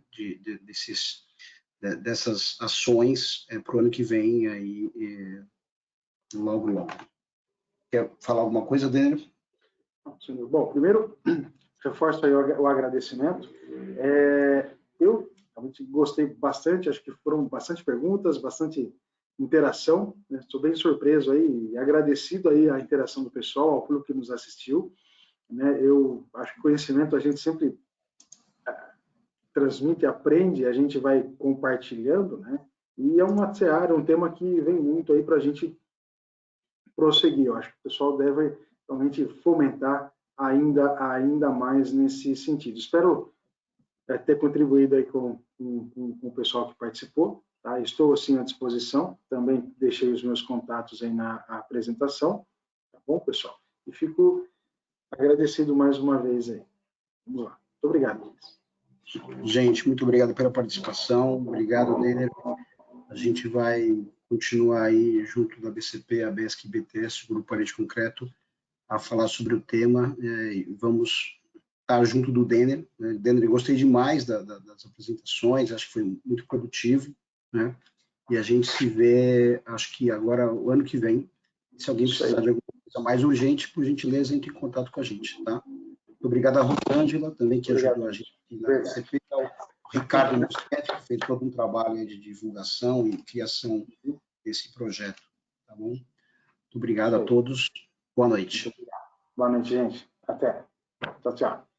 dessas ações para o ano que vem, aí, logo. Quer falar alguma coisa, Daniel? Bom, primeiro, reforço aí o agradecimento. Eu realmente gostei bastante, acho que foram bastante perguntas, bastante interação, né? Estou bem surpreso aí e agradecido aí a interação do pessoal, ao público que nos assistiu, né? Eu acho que conhecimento a gente sempre transmite, aprende, a gente vai compartilhando, né? E é uma seara, um tema que vem muito aí para a gente prosseguir. Eu acho que o pessoal deve realmente fomentar ainda mais nesse sentido. Espero ter contribuído aí com o pessoal que participou. Tá? Estou, assim, à disposição. Também deixei os meus contatos aí na apresentação. Tá bom, pessoal? E fico agradecido mais uma vez aí. Vamos lá. Muito obrigado, Luiz. Gente, muito obrigado pela participação. Obrigado, Denner. A gente vai continuar aí junto da BCP, a BESC e BTS, Grupo Parede Concreto, a falar sobre o tema. Vamos estar junto do Denner. Né? Denner, gostei demais das apresentações, acho que foi muito produtivo, né? E a gente se vê, acho que agora, o ano que vem. Se alguém precisar de alguma coisa mais urgente, por gentileza, entre em contato com a gente, tá? Muito obrigado a Rosângela, também, que ajudou a gente aqui na BCP, o Ricardo Mosquete, que fez todo um trabalho de divulgação e criação desse projeto, tá bom? Muito obrigado a todos. Boa noite. Boa noite, gente. Até. Tchau, tchau.